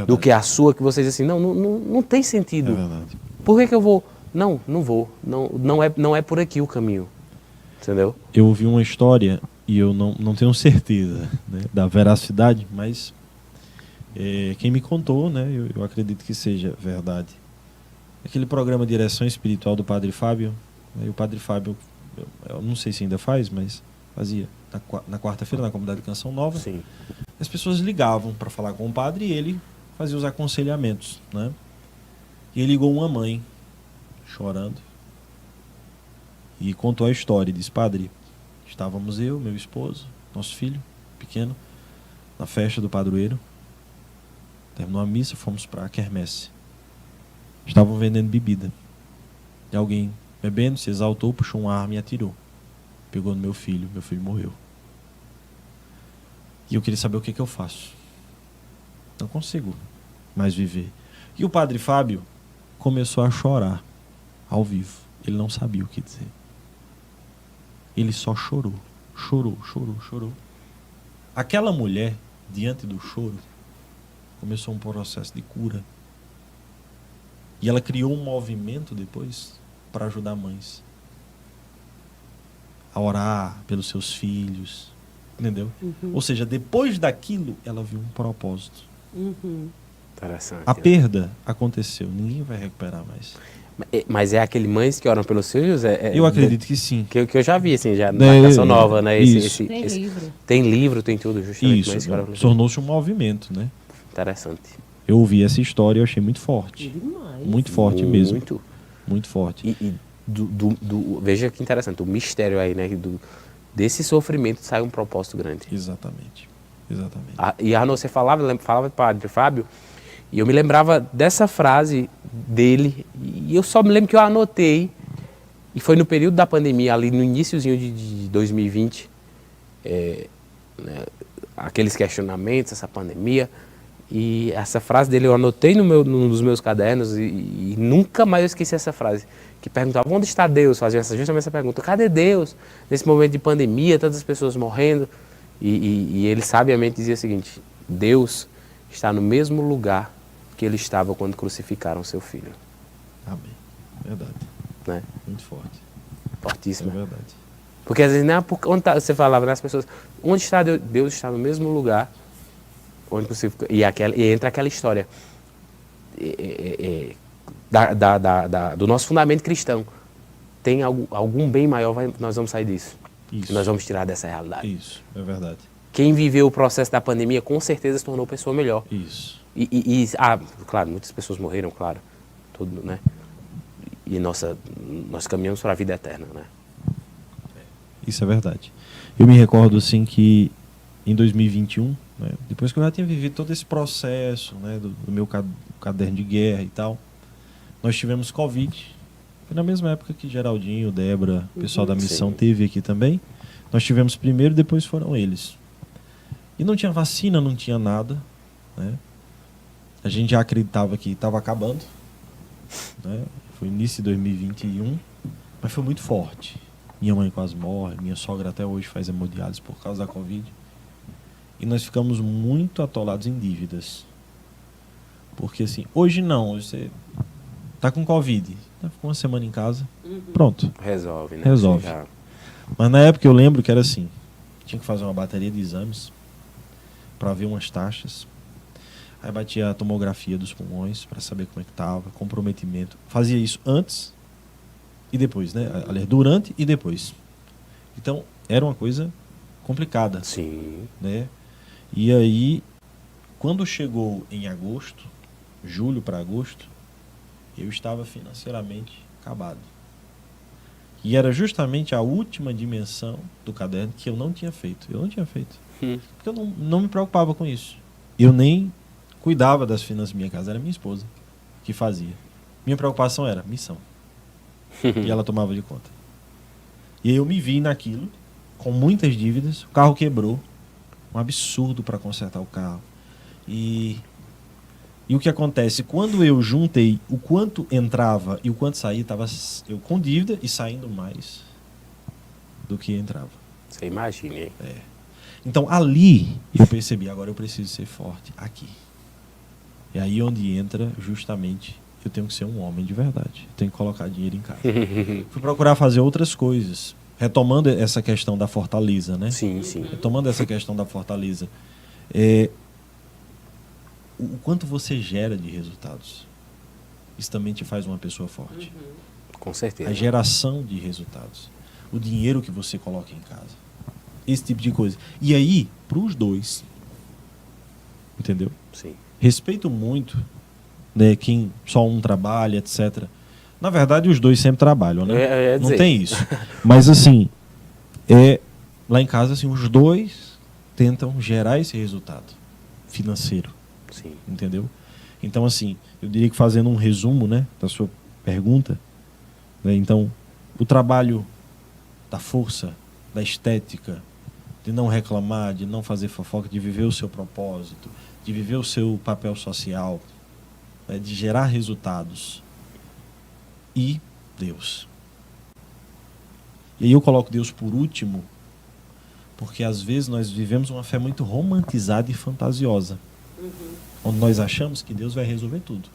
do que a sua, que você diz assim, não tem sentido. É verdade. Por que eu vou? Não vou. Não é por aqui o caminho. Entendeu? Eu ouvi uma história, e eu não tenho certeza, né, da veracidade, mas quem me contou, né, eu acredito que seja verdade. Aquele programa Direção Espiritual do Padre Fábio, né, e o Padre Fábio, eu não sei se ainda faz, mas fazia na quarta-feira, na comunidade de Canção Nova. Sim. As pessoas ligavam para falar com o padre e ele fazia os aconselhamentos, né? E ele ligou uma mãe, chorando, e contou a história. E disse: padre, estávamos eu, meu esposo, nosso filho pequeno, na festa do padroeiro. Terminou a missa, fomos para a quermesse. Estavam vendendo bebida. E alguém, bebendo, se exaltou, puxou uma arma e atirou. Pegou no meu filho morreu. E eu queria saber o que eu faço. Não consigo mais viver. E o padre Fábio começou a chorar ao vivo. Ele não sabia o que dizer. Ele só chorou. Chorou. Aquela mulher, diante do choro, começou um processo de cura. E ela criou um movimento depois para ajudar mães a orar pelos seus filhos. Entendeu? Ou seja, depois daquilo, ela viu um propósito. Interessante. A perda aconteceu, ninguém vai recuperar mais. Mas é aquele mães que oram pelos filhos? Eu acredito que sim. Que eu já vi, assim, já na Canção Nova, né? Tem livro. Tem livro, tem tudo, justamente. Isso, tornou-se um movimento, né? Interessante. Eu ouvi essa história e eu achei muito forte. Demais. Muito forte mesmo. Muito forte. E veja que interessante, o mistério aí, né? Desse sofrimento sai um propósito grande. Exatamente. E Arnaud, você falava do Padre Fábio, e eu me lembrava dessa frase dele, e eu só me lembro que eu anotei, e foi no período da pandemia, ali no iniciozinho de 2020, né, aqueles questionamentos, essa pandemia, E essa frase dele eu anotei num dos meus cadernos e nunca mais eu esqueci essa frase. Que perguntava, onde está Deus? Fazia justamente essa pergunta, cadê Deus? Nesse momento de pandemia, tantas pessoas morrendo. E ele sabiamente dizia o seguinte, Deus está no mesmo lugar que ele estava quando crucificaram seu filho. Amém. Verdade. Né? Muito forte. Fortíssimo. É verdade. Porque às vezes, onde tá, você falava, né, as pessoas, onde está Deus? Deus está no mesmo lugar onde crucificou. E entra aquela história do nosso fundamento cristão. Tem algum bem maior, nós vamos sair disso. Isso. Nós vamos tirar dessa realidade. Isso, é verdade. Quem viveu o processo da pandemia, com certeza se tornou pessoa melhor. Isso. Claro, muitas pessoas morreram, claro. Tudo, né? E nós caminhamos para a vida eterna, né? Isso é verdade. Eu me recordo, assim, que em 2021, né, depois que eu já tinha vivido todo esse processo, né, do meu caderno de guerra e tal, nós tivemos Covid. Foi na mesma época que Geraldinho, Débora, o pessoal da missão teve aqui também. Nós tivemos primeiro, depois foram eles. E não tinha vacina, não tinha nada, né? A gente já acreditava que estava acabando, né? Foi início de 2021, mas foi muito forte. Minha mãe quase morre, minha sogra até hoje faz hemodiálise por causa da Covid. E nós ficamos muito atolados em dívidas. Porque assim, hoje não, você tá com Covid, ficou uma semana em casa, pronto. Resolve, né? Resolve. Mas na época eu lembro que era assim, tinha que fazer uma bateria de exames para ver umas taxas. Aí batia a tomografia dos pulmões para saber como é que estava, comprometimento. Fazia isso antes e depois, né? Aliás, durante e depois. Então, era uma coisa complicada. Sim. Né? E aí, quando chegou em agosto, julho para agosto, eu estava financeiramente acabado. E era justamente a última dimensão do caderno que eu não tinha feito. Eu não tinha feito. Porque eu não me preocupava com isso. Eu nem cuidava das finanças da minha casa, era minha esposa que fazia. Minha preocupação era missão. E ela tomava de conta. E aí eu me vi naquilo, com muitas dívidas, o carro quebrou, um absurdo para consertar o carro. E o que acontece? Quando eu juntei o quanto entrava e o quanto saía, estava eu com dívida e saindo mais do que entrava. Você imagina, hein? Então ali eu percebi, agora eu preciso ser forte aqui. É aí onde entra justamente, eu tenho que ser um homem de verdade. Eu tenho que colocar dinheiro em casa. Fui procurar fazer outras coisas. Retomando essa questão da fortaleza, né? Sim, sim. Retomando essa questão da fortaleza. O quanto você gera de resultados. Isso também te faz uma pessoa forte. Com certeza. A geração de resultados. O dinheiro que você coloca em casa. Esse tipo de coisa. E aí, para os dois. Entendeu? Sim. Respeito muito, né, quem só um trabalha, etc. Na verdade, os dois sempre trabalham, né? Não tem isso. Mas assim, lá em casa, assim, os dois tentam gerar esse resultado financeiro. Sim. Entendeu? Então, assim, eu diria que fazendo um resumo, né, da sua pergunta, né, então, o trabalho da força, da estética, de não reclamar, de não fazer fofoca, de viver o seu propósito, de viver o seu papel social, né, de gerar resultados. E Deus. E aí eu coloco Deus por último, porque às vezes nós vivemos uma fé muito romantizada e fantasiosa. Onde nós achamos que Deus vai resolver tudo.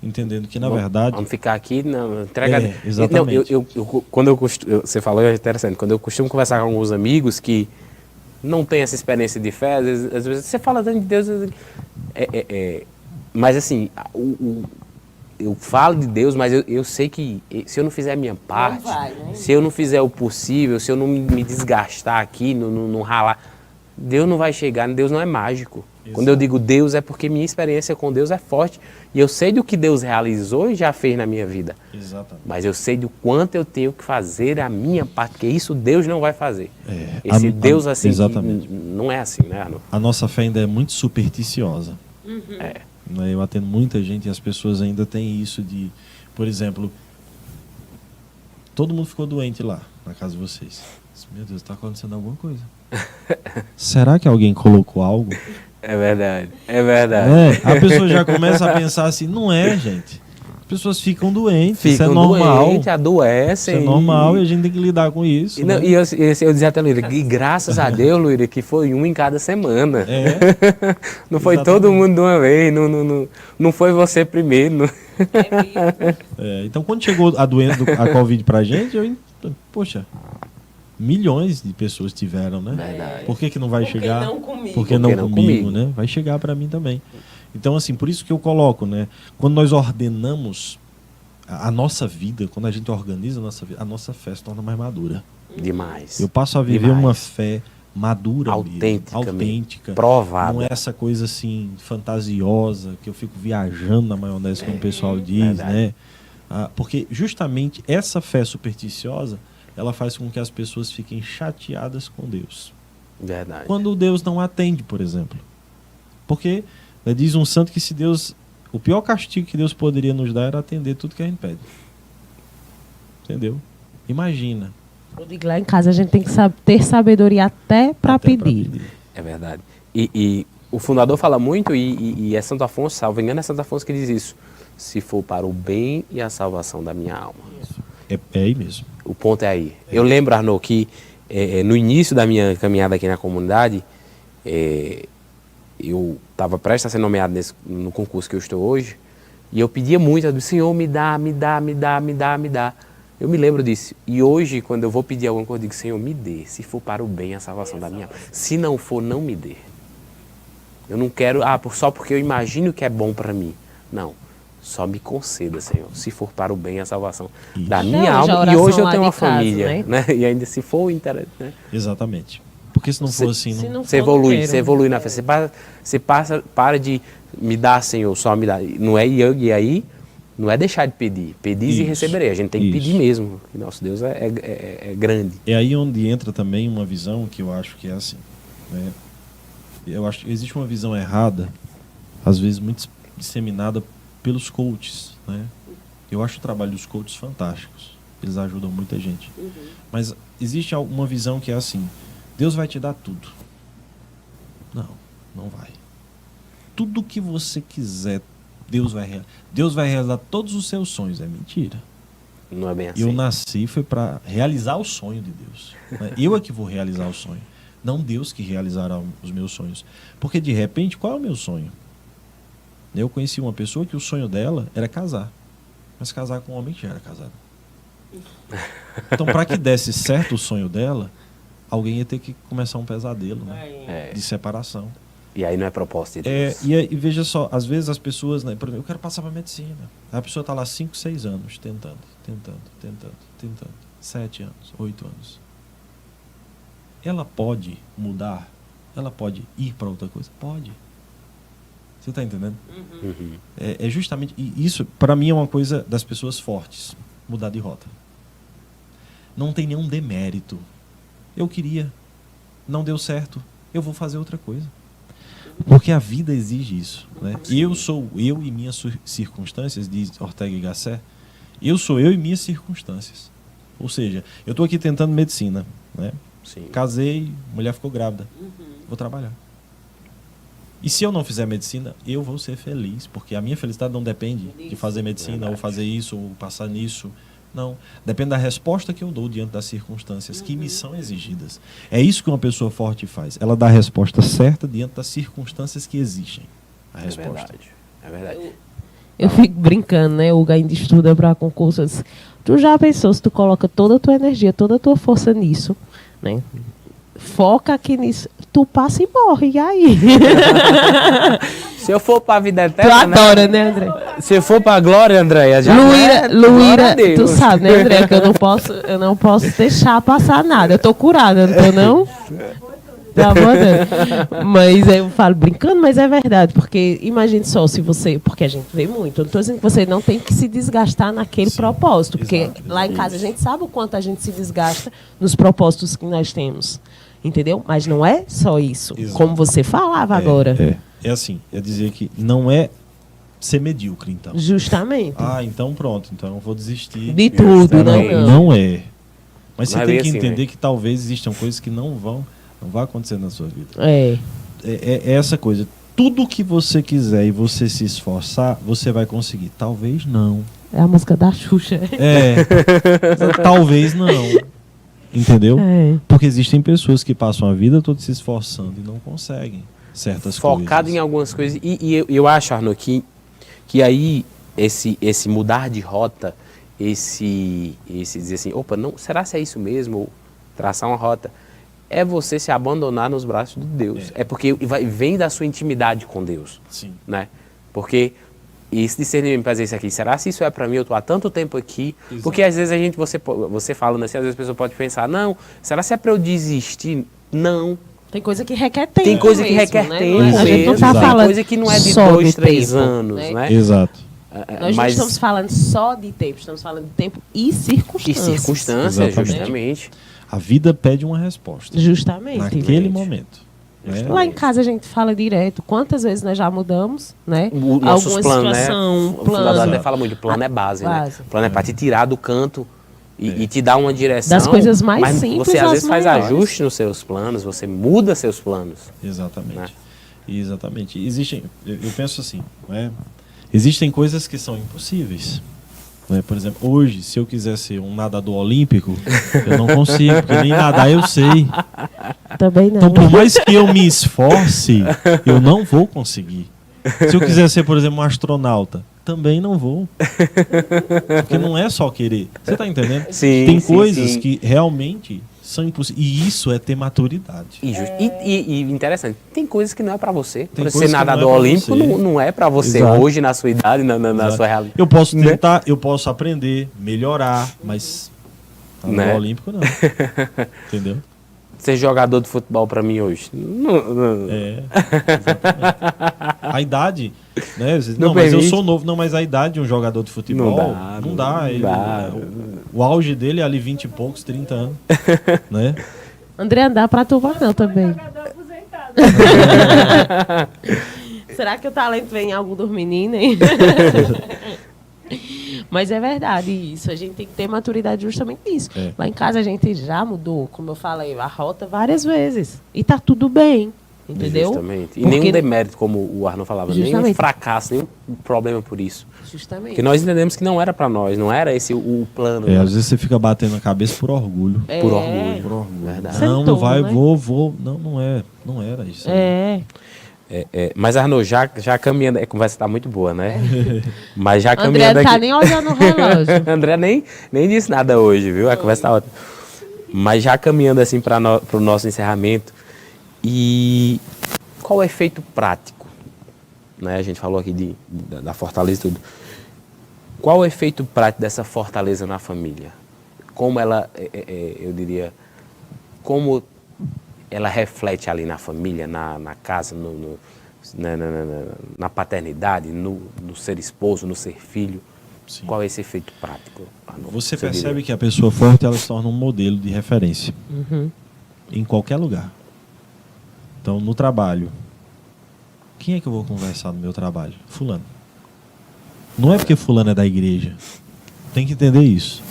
Entendendo que, na verdade... Vamos ficar aqui, não, entrega... exatamente. Não, você falou, é interessante, quando eu costumo conversar com alguns amigos que não têm essa experiência de fé, às vezes você fala tanto de Deus... mas assim, eu falo de Deus, mas eu sei que se eu não fizer a minha parte, se eu não fizer o possível, se eu não me desgastar aqui, não ralar, Deus não vai chegar, Deus não é mágico. Exato. Quando eu digo Deus é porque minha experiência com Deus é forte e eu sei do que Deus realizou e já fez na minha vida. Exatamente. Mas eu sei do quanto eu tenho que fazer a minha parte, porque isso Deus não vai fazer. Esse Deus assim, não é assim, né, Arno? A nossa fé ainda é muito supersticiosa. Eu atendo muita gente e as pessoas ainda têm isso de, por exemplo, todo mundo ficou doente lá na casa de vocês. Meu Deus, está acontecendo alguma coisa. Será que alguém colocou algo? É verdade, é verdade. Né? A pessoa já começa a pensar assim, não é, gente. As pessoas ficam doentes, isso é normal. Doentes, adoecem. Isso é normal e a gente tem que lidar com isso. E, né? eu dizia até, Luíra, e graças a Deus, Luíra, que foi um em cada semana. Não foi Exatamente. todo mundo de uma vez, não foi você primeiro. Então, quando chegou a doença, a Covid pra gente, poxa, milhões de pessoas tiveram, né? Verdade. Por que não vai chegar? Não comigo? Por que não comigo, né? Vai chegar para mim também. Então, assim, por isso que eu coloco, né? Quando nós ordenamos a nossa vida, quando a gente organiza a nossa fé se torna mais madura. Demais. Eu passo a viver uma fé madura, autêntica, provada. Não é essa coisa assim fantasiosa que eu fico viajando na maionese, como o pessoal diz, né? Porque justamente essa fé supersticiosa, ela faz com que as pessoas fiquem chateadas com Deus. Verdade. Quando Deus não atende, por exemplo. Porque diz um santo que se Deus... O pior castigo que Deus poderia nos dar era atender tudo que a gente pede. Entendeu? Imagina. Eu digo, lá em casa a gente tem que ter sabedoria até para pedir. É verdade. E o fundador fala muito, e é Santo Afonso, salvo engano, é Santo Afonso que diz isso. Se for para o bem e a salvação da minha alma. É aí mesmo. O ponto é aí. Eu lembro, Arnaud, que no início da minha caminhada aqui na comunidade, eu estava prestes a ser nomeado no concurso que eu estou hoje, e eu pedia muito, eu disse, Senhor, me dá. Eu me lembro disso. E hoje, quando eu vou pedir alguma coisa, eu digo, Senhor, me dê. Se for para o bem e a salvação da minha alma. Se não for, não me dê. Eu não quero, só porque eu imagino que é bom para mim. Não. Só me conceda, Senhor, se for para o bem e a salvação da minha alma. E hoje eu tenho uma família, né? E ainda se for interesse, né? Exatamente. Porque se não for assim, você evolui na fé. Você para de me dar, Senhor, só me dá. Não é e aí, não é deixar de pedir. Pedis e receberei. A gente tem que pedir mesmo. Nosso Deus é grande. É aí onde entra também uma visão que eu acho que é assim, né? Eu acho que existe uma visão errada, às vezes muito disseminada pelos coaches, né? Eu acho o trabalho dos coaches fantásticos. Eles ajudam muita gente. Mas existe uma visão que é assim, Deus vai te dar tudo. Não vai. Tudo que você quiser, Deus vai realizar todos os seus sonhos. É mentira. Não é bem assim. Eu nasci foi para realizar o sonho de Deus, né? Eu é que vou realizar o sonho. Não Deus que realizará os meus sonhos. Porque de repente, qual é o meu sonho? Eu conheci uma pessoa que o sonho dela era casar. Mas casar com um homem que já era casado. Então, para que desse certo o sonho dela, alguém ia ter que começar um pesadelo, né? De separação. E aí não é propósito de Deus. E veja só, às vezes as pessoas, né, por exemplo, eu quero passar para medicina. A pessoa está lá 5, 6 anos, tentando. 7 anos, 8 anos. Ela pode mudar? Ela pode ir para outra coisa? Pode. Você está entendendo? É justamente isso, para mim, é uma coisa das pessoas fortes. Mudar de rota. Não tem nenhum demérito. Eu queria, não deu certo, eu vou fazer outra coisa. Porque a vida exige isso, né? Eu e minhas circunstâncias, diz Ortega y Gasset. Eu sou eu e minhas circunstâncias. Ou seja, eu estou aqui tentando medicina, né? Sim. Casei, mulher ficou grávida. Vou trabalhar. E se eu não fizer medicina, eu vou ser feliz, porque a minha felicidade não depende de fazer medicina, ou fazer isso, ou passar nisso. Não. Depende da resposta que eu dou diante das circunstâncias que me são exigidas. É isso que uma pessoa forte faz. Ela dá a resposta certa diante das circunstâncias que existem. A resposta. É verdade. Eu fico brincando, né? O Hugo ainda estuda para concursos. Tu já pensou se tu coloca toda a tua energia, toda a tua força nisso, né? Foca aqui nisso, tu passa e morre, e aí? Se eu for para a vida Tu eterna, adora, né, André? Se eu for para a glória, Andréia, já Luíra, tu sabe, né, André, que eu não posso deixar passar nada. Eu tô curada, não tô não? Tá bom, mas eu falo brincando, mas é verdade, porque imagine só se você, porque a gente vê muito, eu não estou dizendo que você não tem que se desgastar naquele propósito, porque lá em casa a gente sabe o quanto a gente se desgasta nos propósitos que nós temos, entendeu? Mas não é só isso, como você falava agora. É assim, eu dizer que não é ser medíocre, então. Justamente. Então pronto, então eu vou desistir. De tudo, não é. Mas Não você é tem bem que assim, entender né? que talvez existam coisas que não vai acontecer na sua vida. é essa coisa. Tudo que você quiser e você se esforçar, você vai conseguir. Talvez não. É a música da Xuxa. Talvez não. Entendeu? É. Porque existem pessoas que passam a vida toda se esforçando e não conseguem certas coisas. Focado em algumas coisas. E eu acho, Arno, que aí esse mudar de rota, esse dizer assim, opa, não, será que é isso mesmo? Ou traçar uma rota. É você se abandonar nos braços de Deus. É porque vem da sua intimidade com Deus. Sim. Né? Porque esse discernimento para dizer isso aqui, será se isso é para mim? Eu estou há tanto tempo aqui. Exato. Porque às vezes você falando assim, às vezes a pessoa pode pensar, não, será se é para eu desistir? Não. Tem coisa que requer tempo. Tem coisa que mesmo, requer né? tempo. A gente não tá falando tem coisa que não é de só 2, de 3 tempo, anos, né? Exato. Nós não estamos falando só de tempo, estamos falando de tempo e circunstâncias. E circunstâncias, exatamente. justamente. A vida pede uma resposta. Justamente. Naquele momento. Né? Lá em casa a gente fala direto. Quantas vezes nós já mudamos, né? Nossos planos, né? Plano. O fundador até fala muito, plano é base, né? O plano é para te tirar do canto e te dar uma direção. Das coisas mais mas simples você às vezes maiores. faz ajuste nos seus planos, você muda seus planos. Exatamente. Né? Exatamente. Eu penso assim, né? Existem coisas que são impossíveis. Né? Por exemplo, hoje, se eu quiser ser um nadador olímpico, eu não consigo, porque nem nadar eu sei. Também não. Então, por mais que eu me esforce, eu não vou conseguir. Se eu quiser ser, por exemplo, um astronauta, também não vou. Porque não é só querer. Você está entendendo? Sim, tem sim, coisas sim. que realmente são impossíveis. E isso é ter maturidade. E interessante, tem coisas que não é para você. Tem Por coisas ser que não é nadador pra olímpico você. não é para você Exato. hoje, na sua idade, na sua realidade. Eu posso Né? tentar, eu posso aprender, melhorar, mas nadador Né? olímpico não. Entendeu? Ser jogador de futebol para mim hoje. Exatamente. A idade, né? Não Não, mas eu permite. sou novo. Não, mas a idade de um jogador de futebol não dá. O auge dele é ali 20 e poucos, 30 anos. Né? André, dá pra tu não também. Será que o talento vem em algo dos meninos, hein? Mas é verdade isso. A gente tem que ter maturidade justamente nisso. É. Lá em casa a gente já mudou, como eu falei, a rota várias vezes. E tá tudo bem. Entendeu? Justamente. E Porque- nenhum demérito, como o Arno falava, nenhum Justamente. fracasso, nenhum problema por isso. Justamente. Porque nós entendemos que não era para nós, não era esse o plano. É, né? às vezes você fica batendo a cabeça por orgulho. Por orgulho. Por orgulho. Verdade. Você Não, Sentou, não vai, né? vou. Não é. Não era isso. Mas, Arno, já caminhando, a conversa está muito boa, né? Mas já André caminhando não tá aqui... nem olhando o relógio. André nem disse nada hoje, viu? A conversa está ótima. Mas já caminhando assim para o nosso encerramento, e qual o efeito prático? Né? A gente falou aqui da fortaleza e tudo. Qual o efeito prático dessa fortaleza na família? Como ela, eu diria, como ela reflete ali na família, na casa, na paternidade, no ser esposo, no ser filho? Sim. Qual é esse efeito prático? Arno? Você diria? percebe que a pessoa forte ela se torna um modelo de referência. Em qualquer lugar. Então, no trabalho. Quem é que eu vou conversar no meu trabalho? Fulano. Não é porque fulano é da igreja. Tem que entender isso.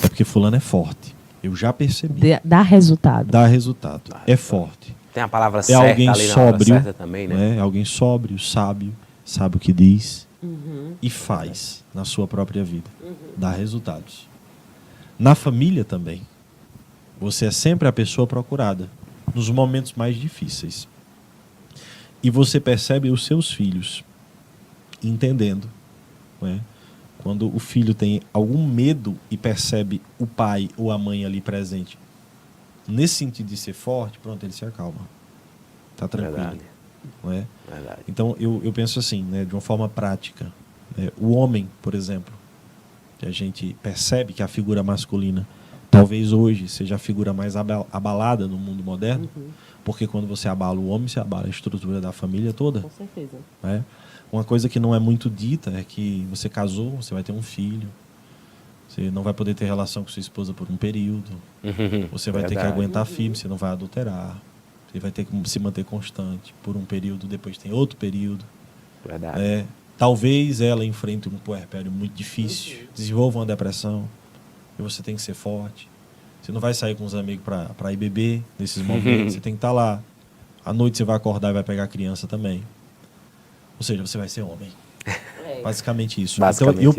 É porque fulano é forte. Eu já percebi. Dá resultado. Dá resultado. É forte. Tem a palavra É certa alguém ali na hora sóbrio. certa também, né? É alguém sóbrio, sábio, sabe o que diz e faz na sua própria vida. Dá resultados. Na família também. Você é sempre a pessoa procurada nos momentos mais difíceis. E você percebe os seus filhos entendendo, né? Quando o filho tem algum medo e percebe o pai ou a mãe ali presente, nesse sentido de ser forte, pronto, ele se acalma. Tá tranquilo. Verdade. Não é? Verdade. Então, eu penso assim, né, de uma forma prática. O homem, por exemplo, que a gente percebe que a figura masculina talvez hoje seja a figura mais abalada no mundo moderno, porque quando você abala o homem, você abala a estrutura da família toda. Com certeza. Né? Uma coisa que não é muito dita é que você casou, você vai ter um filho, você não vai poder ter relação com sua esposa por um período, você vai ter que Verdade. aguentar firme, você não vai adulterar, você vai ter que se manter constante por um período, depois tem outro período. Verdade. Talvez ela enfrente um puerpério muito difícil, desenvolva uma depressão, e você tem que ser forte. Você não vai sair com os amigos para ir beber nesses momentos, você tem que estar lá, À noite você vai acordar e vai pegar a criança também. Ou seja, você vai ser homem. Basicamente isso. Basicamente então eu isso.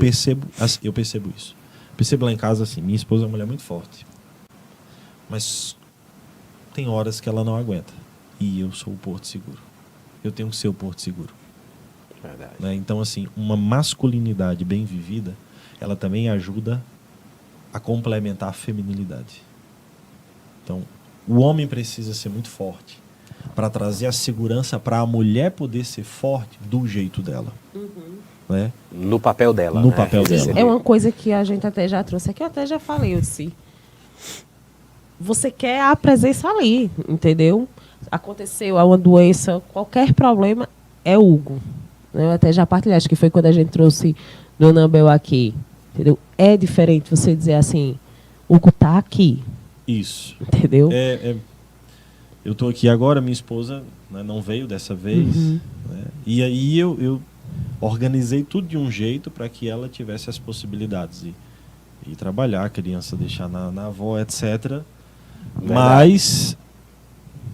percebo isso. Percebo lá em casa assim, minha esposa é uma mulher muito forte. Mas tem horas que ela não aguenta. E eu sou o porto seguro. Eu tenho que ser o porto seguro. Verdade. Né? Então, assim, uma masculinidade bem vivida, ela também ajuda a complementar a feminilidade. Então, o homem precisa ser muito forte para trazer a segurança para a mulher poder ser forte do jeito dela. Né? No papel dela. No né? papel dela. É uma coisa que a gente até já trouxe aqui, eu até já falei, eu disse, você quer a presença ali, entendeu? Aconteceu uma doença, qualquer problema, é Hugo. Eu até já partilhei, acho que foi quando a gente trouxe Dona Abel aqui, entendeu? É diferente você dizer assim, Hugo tá aqui, Isso. entendeu? Eu estou aqui agora, minha esposa, né, não veio dessa vez. Né? E aí eu organizei tudo de um jeito para que ela tivesse as possibilidades de trabalhar, a criança deixar na avó, etc. Verdade. Mas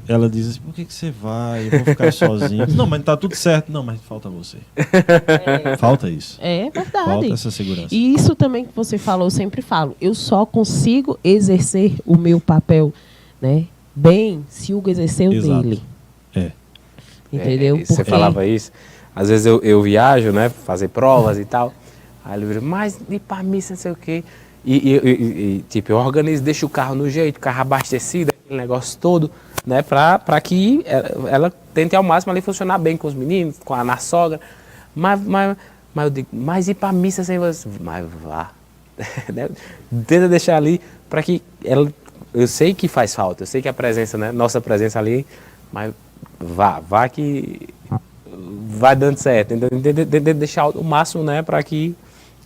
ela diz assim, por que você vai? Eu vou ficar sozinho. Não, mas tá tudo certo. Não, mas falta você. Falta isso. É verdade. Falta essa segurança. E isso também que você falou, eu sempre falo, eu só consigo exercer o meu papel, né, bem se o Hugo exercer o Exato. dele. É. Entendeu? Você falava isso. Às vezes eu viajo, né? Fazer provas e tal. Aí ele vira, mas ir pra missa, não sei o quê. E tipo, eu organizo, deixo o carro no jeito, o carro abastecido, aquele negócio todo, né? Pra que ela tente ao máximo ali funcionar bem com os meninos, na sogra. Mas eu digo, mas ir pra missa sem você. Mas vá. Né? Tenta deixar ali pra que ela. Eu sei que faz falta, eu sei que a presença, né? Nossa presença ali, mas vá que vai dando certo. Tenta deixar o máximo, né? Pra que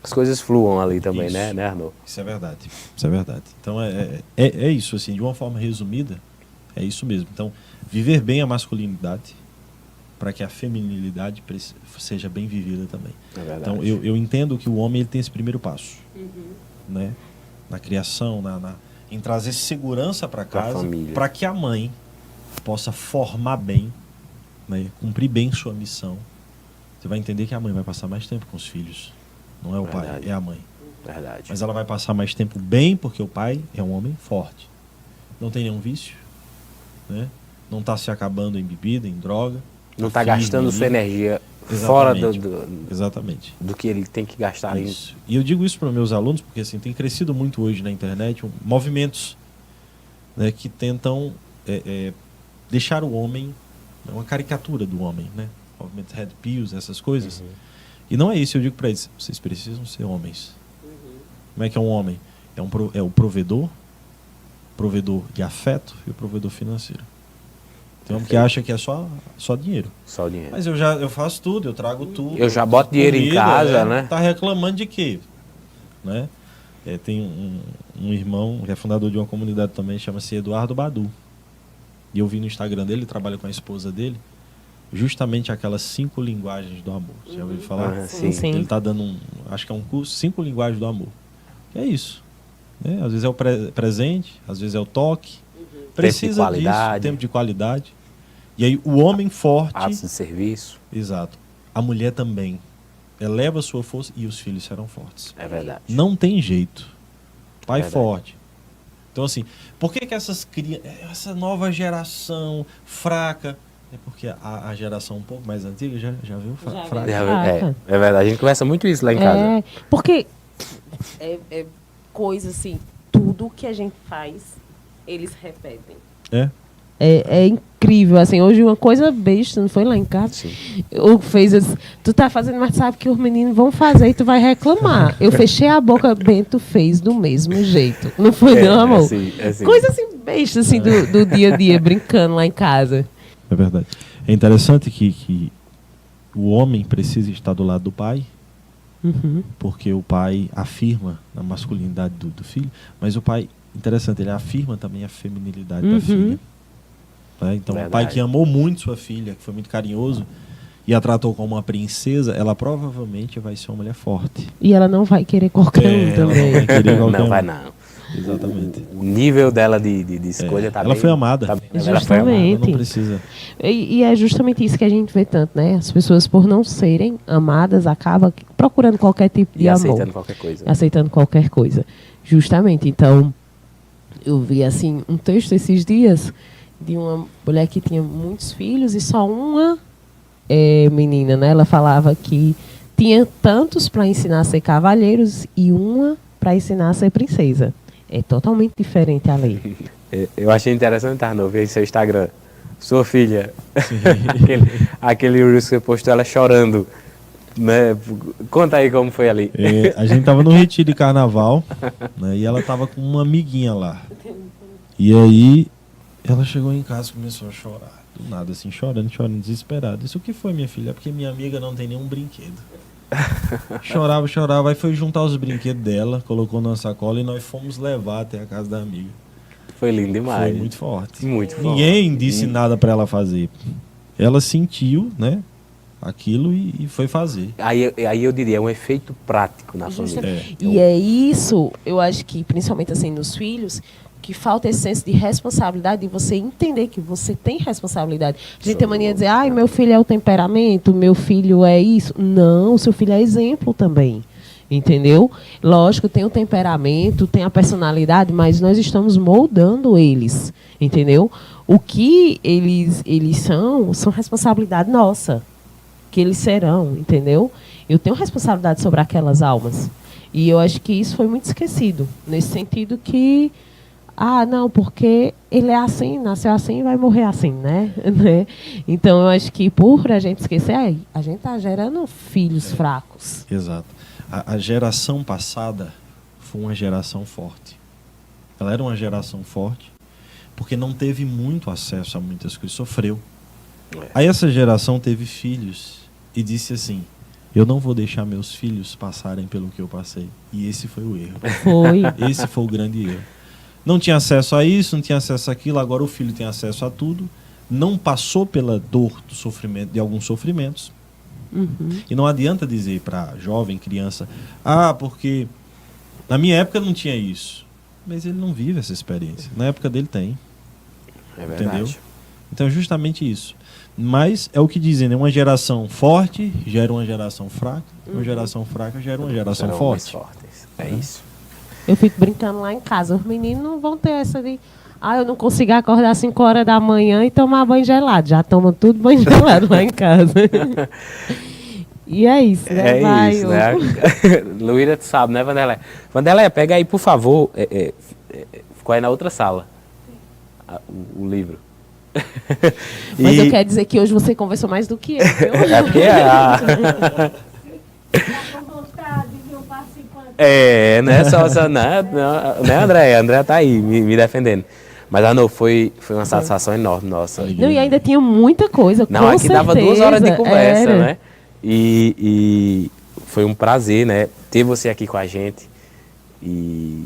as coisas fluam ali também, Isso. né, Arnaud? Isso é verdade. Isso é verdade. Então é isso, assim, de uma forma resumida, é isso mesmo. Então, viver bem a masculinidade para que a feminilidade seja bem vivida também. É verdade. Então, eu entendo que o homem ele tem esse primeiro passo, né? Na criação, em trazer segurança para casa, para que a mãe possa formar bem, né? Cumprir bem sua missão. Você vai entender que a mãe vai passar mais tempo com os filhos. Não é o pai, é a mãe. Verdade. Mas ela vai passar mais tempo bem porque o pai é um homem forte. Não tem nenhum vício, né? Não está se acabando em bebida, em droga. Não está gastando sua energia fora Exatamente. do que ele tem que gastar ali. Isso. E eu digo isso para meus alunos porque assim, tem crescido muito hoje na internet movimentos, né, que tentam deixar o homem, uma caricatura do homem, né? Movimentos Red Pills, essas coisas. E não é isso, eu digo para eles, vocês precisam ser homens. Como é que é um homem? É o provedor de afeto e o provedor financeiro. Tem homem que acha que é só dinheiro. Só dinheiro. Mas eu faço tudo, eu trago tudo. Eu já boto dinheiro em casa, né? Tá reclamando de quê? Né? Tem um irmão que é fundador de uma comunidade também, chama-se Eduardo Badu. E eu vi no Instagram dele, ele trabalha com a esposa dele, justamente aquelas 5 linguagens do amor. Você já ouviu falar? Sim. Ele está dando acho que é um curso, 5 linguagens do amor. Que é isso. Né? Às vezes é o presente, às vezes é o toque. Precisa disso, tempo de qualidade. E aí o homem forte... Atos de serviço. Exato. A mulher também. Eleva a sua força e os filhos serão fortes. É verdade. Não tem jeito. Pai forte. Então assim, por que essas crianças, essa nova geração fraca... É porque a geração um pouco mais antiga já viu fraca. É verdade, a gente conversa muito isso lá em casa. Porque é coisa assim, tudo que a gente faz, eles repetem. É incrível, assim, hoje uma coisa besta, não foi lá em casa? Sim. Eu fez assim, tu tá fazendo, mas sabe que os meninos vão fazer e tu vai reclamar. Eu fechei a boca, Bento fez do mesmo jeito. Não foi não, amor? Assim. Coisa assim, besta, assim, do dia a dia, brincando lá em casa. É verdade. É interessante que o homem precisa estar do lado do pai, porque o pai afirma a masculinidade do filho, mas o pai, interessante, ele afirma também a feminilidade da filha. Né? Então, o pai que amou muito sua filha, que foi muito carinhoso, e a tratou como uma princesa, ela provavelmente vai ser uma mulher forte. E ela não vai querer qualquer um também. Ela não vai querer qualquer Não um. vai não. Exatamente. O nível dela de escolha tá Ela bem, foi amada. Tá bem, Justamente. ela foi amada. Ela não precisa. E é justamente isso que a gente vê tanto, né? As pessoas, por não serem amadas, acabam procurando qualquer tipo de E amor. aceitando qualquer coisa. Aceitando qualquer coisa. Justamente. Então, eu vi, assim, um texto esses dias de uma mulher que tinha muitos filhos e só uma menina, né? Ela falava que tinha tantos para ensinar a ser cavalheiros e uma para ensinar a ser princesa. É totalmente diferente a lei. Eu achei interessante, Arnô, ver em seu Instagram. Sua filha, aquele Reels que você postou, ela chorando. Né? Conta aí como foi ali. A gente tava no retiro de carnaval, né, e ela tava com uma amiguinha lá. E aí ela chegou em casa e começou a chorar. Do nada, assim, chorando, desesperada. Isso o que foi, minha filha? É porque minha amiga não tem nenhum brinquedo. Chorava, aí foi juntar os brinquedos dela, colocou numa sacola e nós fomos levar até a casa da amiga. Foi lindo demais. Foi muito forte. Muito forte. Ninguém disse nada pra ela fazer. Ela sentiu, né, aquilo e foi fazer. Aí eu diria, é um efeito prático na família. E é isso, eu acho que, principalmente assim, nos filhos, que falta esse senso de responsabilidade, de você entender que você tem responsabilidade. A gente tem mania de dizer, ai, meu filho é o temperamento, meu filho é isso. Não, seu filho é exemplo também. Entendeu? Lógico, tem o temperamento, tem a personalidade, mas nós estamos moldando eles. Entendeu? O que eles são responsabilidade nossa. Que eles serão, entendeu? Eu tenho responsabilidade sobre aquelas almas. E eu acho que isso foi muito esquecido. Nesse sentido que não, porque ele é assim, nasceu assim e vai morrer assim, né? Então, eu acho que por a gente esquecer, a gente está gerando filhos fracos. Exato. A geração passada foi uma geração forte. Ela era uma geração forte porque não teve muito acesso a muitas coisas, sofreu. Aí essa geração teve filhos e disse assim, eu não vou deixar meus filhos passarem pelo que eu passei. E esse foi o erro. Esse foi o grande erro. Não tinha acesso a isso, não tinha acesso àquilo, agora o filho tem acesso a tudo. Não passou pela dor do sofrimento, de alguns sofrimentos. Uhum. E não adianta dizer para jovem, criança, porque na minha época não tinha isso. Mas ele não vive essa experiência. Na época dele tem. É verdade. Entendeu? Então é justamente isso. Mas é o que dizem, né? Uma geração forte gera uma geração fraca. Uma geração fraca gera uma geração Serão forte. mais fortes. É isso. Eu fico brincando lá em casa. Os meninos não vão ter essa de... eu não consigo acordar às 5 horas da manhã e tomar banho gelado. Já tomam tudo banho gelado lá em casa. E é isso, né? É isso, né? Luíra, tu sabe, né, Vanderleia? Vanderleia, pega aí, por favor. Ficou aí na outra sala. O livro. Mas eu quero dizer que hoje você conversou mais do que eu. É porque não é só né, Andréia? Andréia tá aí, me defendendo. Mas, foi uma satisfação enorme, nossa. Não, e ainda tinha muita coisa, Não, com aqui certeza. dava 2 horas de conversa, Era. né? E foi um prazer, né, ter você aqui com a gente. E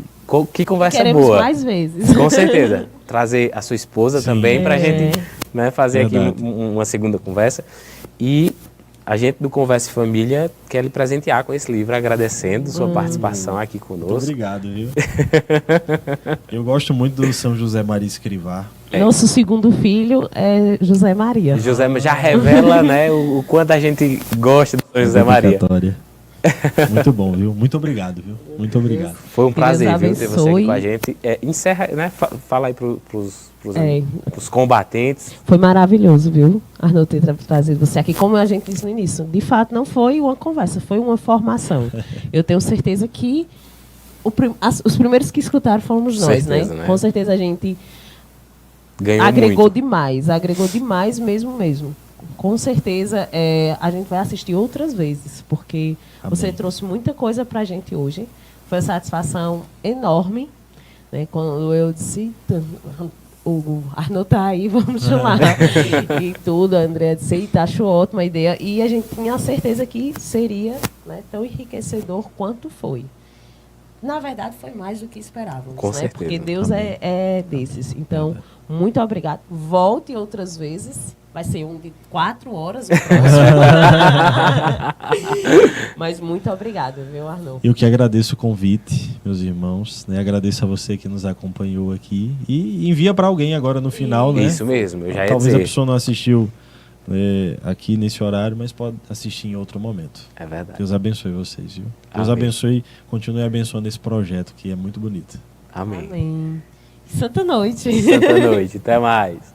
que conversa Queremos boa. mais vezes. Com certeza. Trazer a sua esposa também pra gente, né, fazer Verdade. aqui uma segunda conversa. E a gente do Conversa e Família quer lhe presentear com esse livro, agradecendo sua participação aqui Muito conosco. obrigado, viu? Eu gosto muito do São José Maria Escrivá. Nosso segundo filho é José Maria. José já revela, né, o quanto a gente gosta do José Maria. Dedicatória. Muito bom, viu? Muito obrigado, viu? Muito obrigado. Foi um prazer, Deus viu, ter você aqui abençoe. com a gente. Encerra, né? Fala aí pros É. combatentes. Foi maravilhoso, viu, Arnô, ter trazido você aqui. Como a gente disse no início, de fato não foi uma conversa, foi uma formação. Eu tenho certeza que os primeiros que escutaram fomos nós, Certeza, né? né? Com certeza a gente Ganhou agregou muito. demais mesmo. Com certeza a gente vai assistir outras vezes, porque Amém. você trouxe muita coisa pra gente hoje. Foi uma satisfação enorme, né? Quando eu disse, o Arnô tá aí, vamos chamar. E tudo, a Andréa disse, eita, achou ótima a ideia. E a gente tinha a certeza que seria, né, tão enriquecedor quanto foi. Na verdade, foi mais do que esperávamos, Com né? certeza. Porque Deus Amém. é desses. Então, muito obrigado. Volte outras vezes, Vai ser um de 4 horas o próximo. Mas muito obrigada, viu, Arnô? Eu que agradeço o convite, meus irmãos, né? Agradeço a você que nos acompanhou aqui e envia para alguém agora no final, né? Isso mesmo, eu já ia Talvez dizer. a pessoa não assistiu aqui nesse horário, mas pode assistir em outro momento. É verdade. Deus abençoe vocês, viu? Deus Amém. abençoe, continue abençoando esse projeto que é muito bonito. Amém. Amém. Santa noite. Santa noite. Até mais.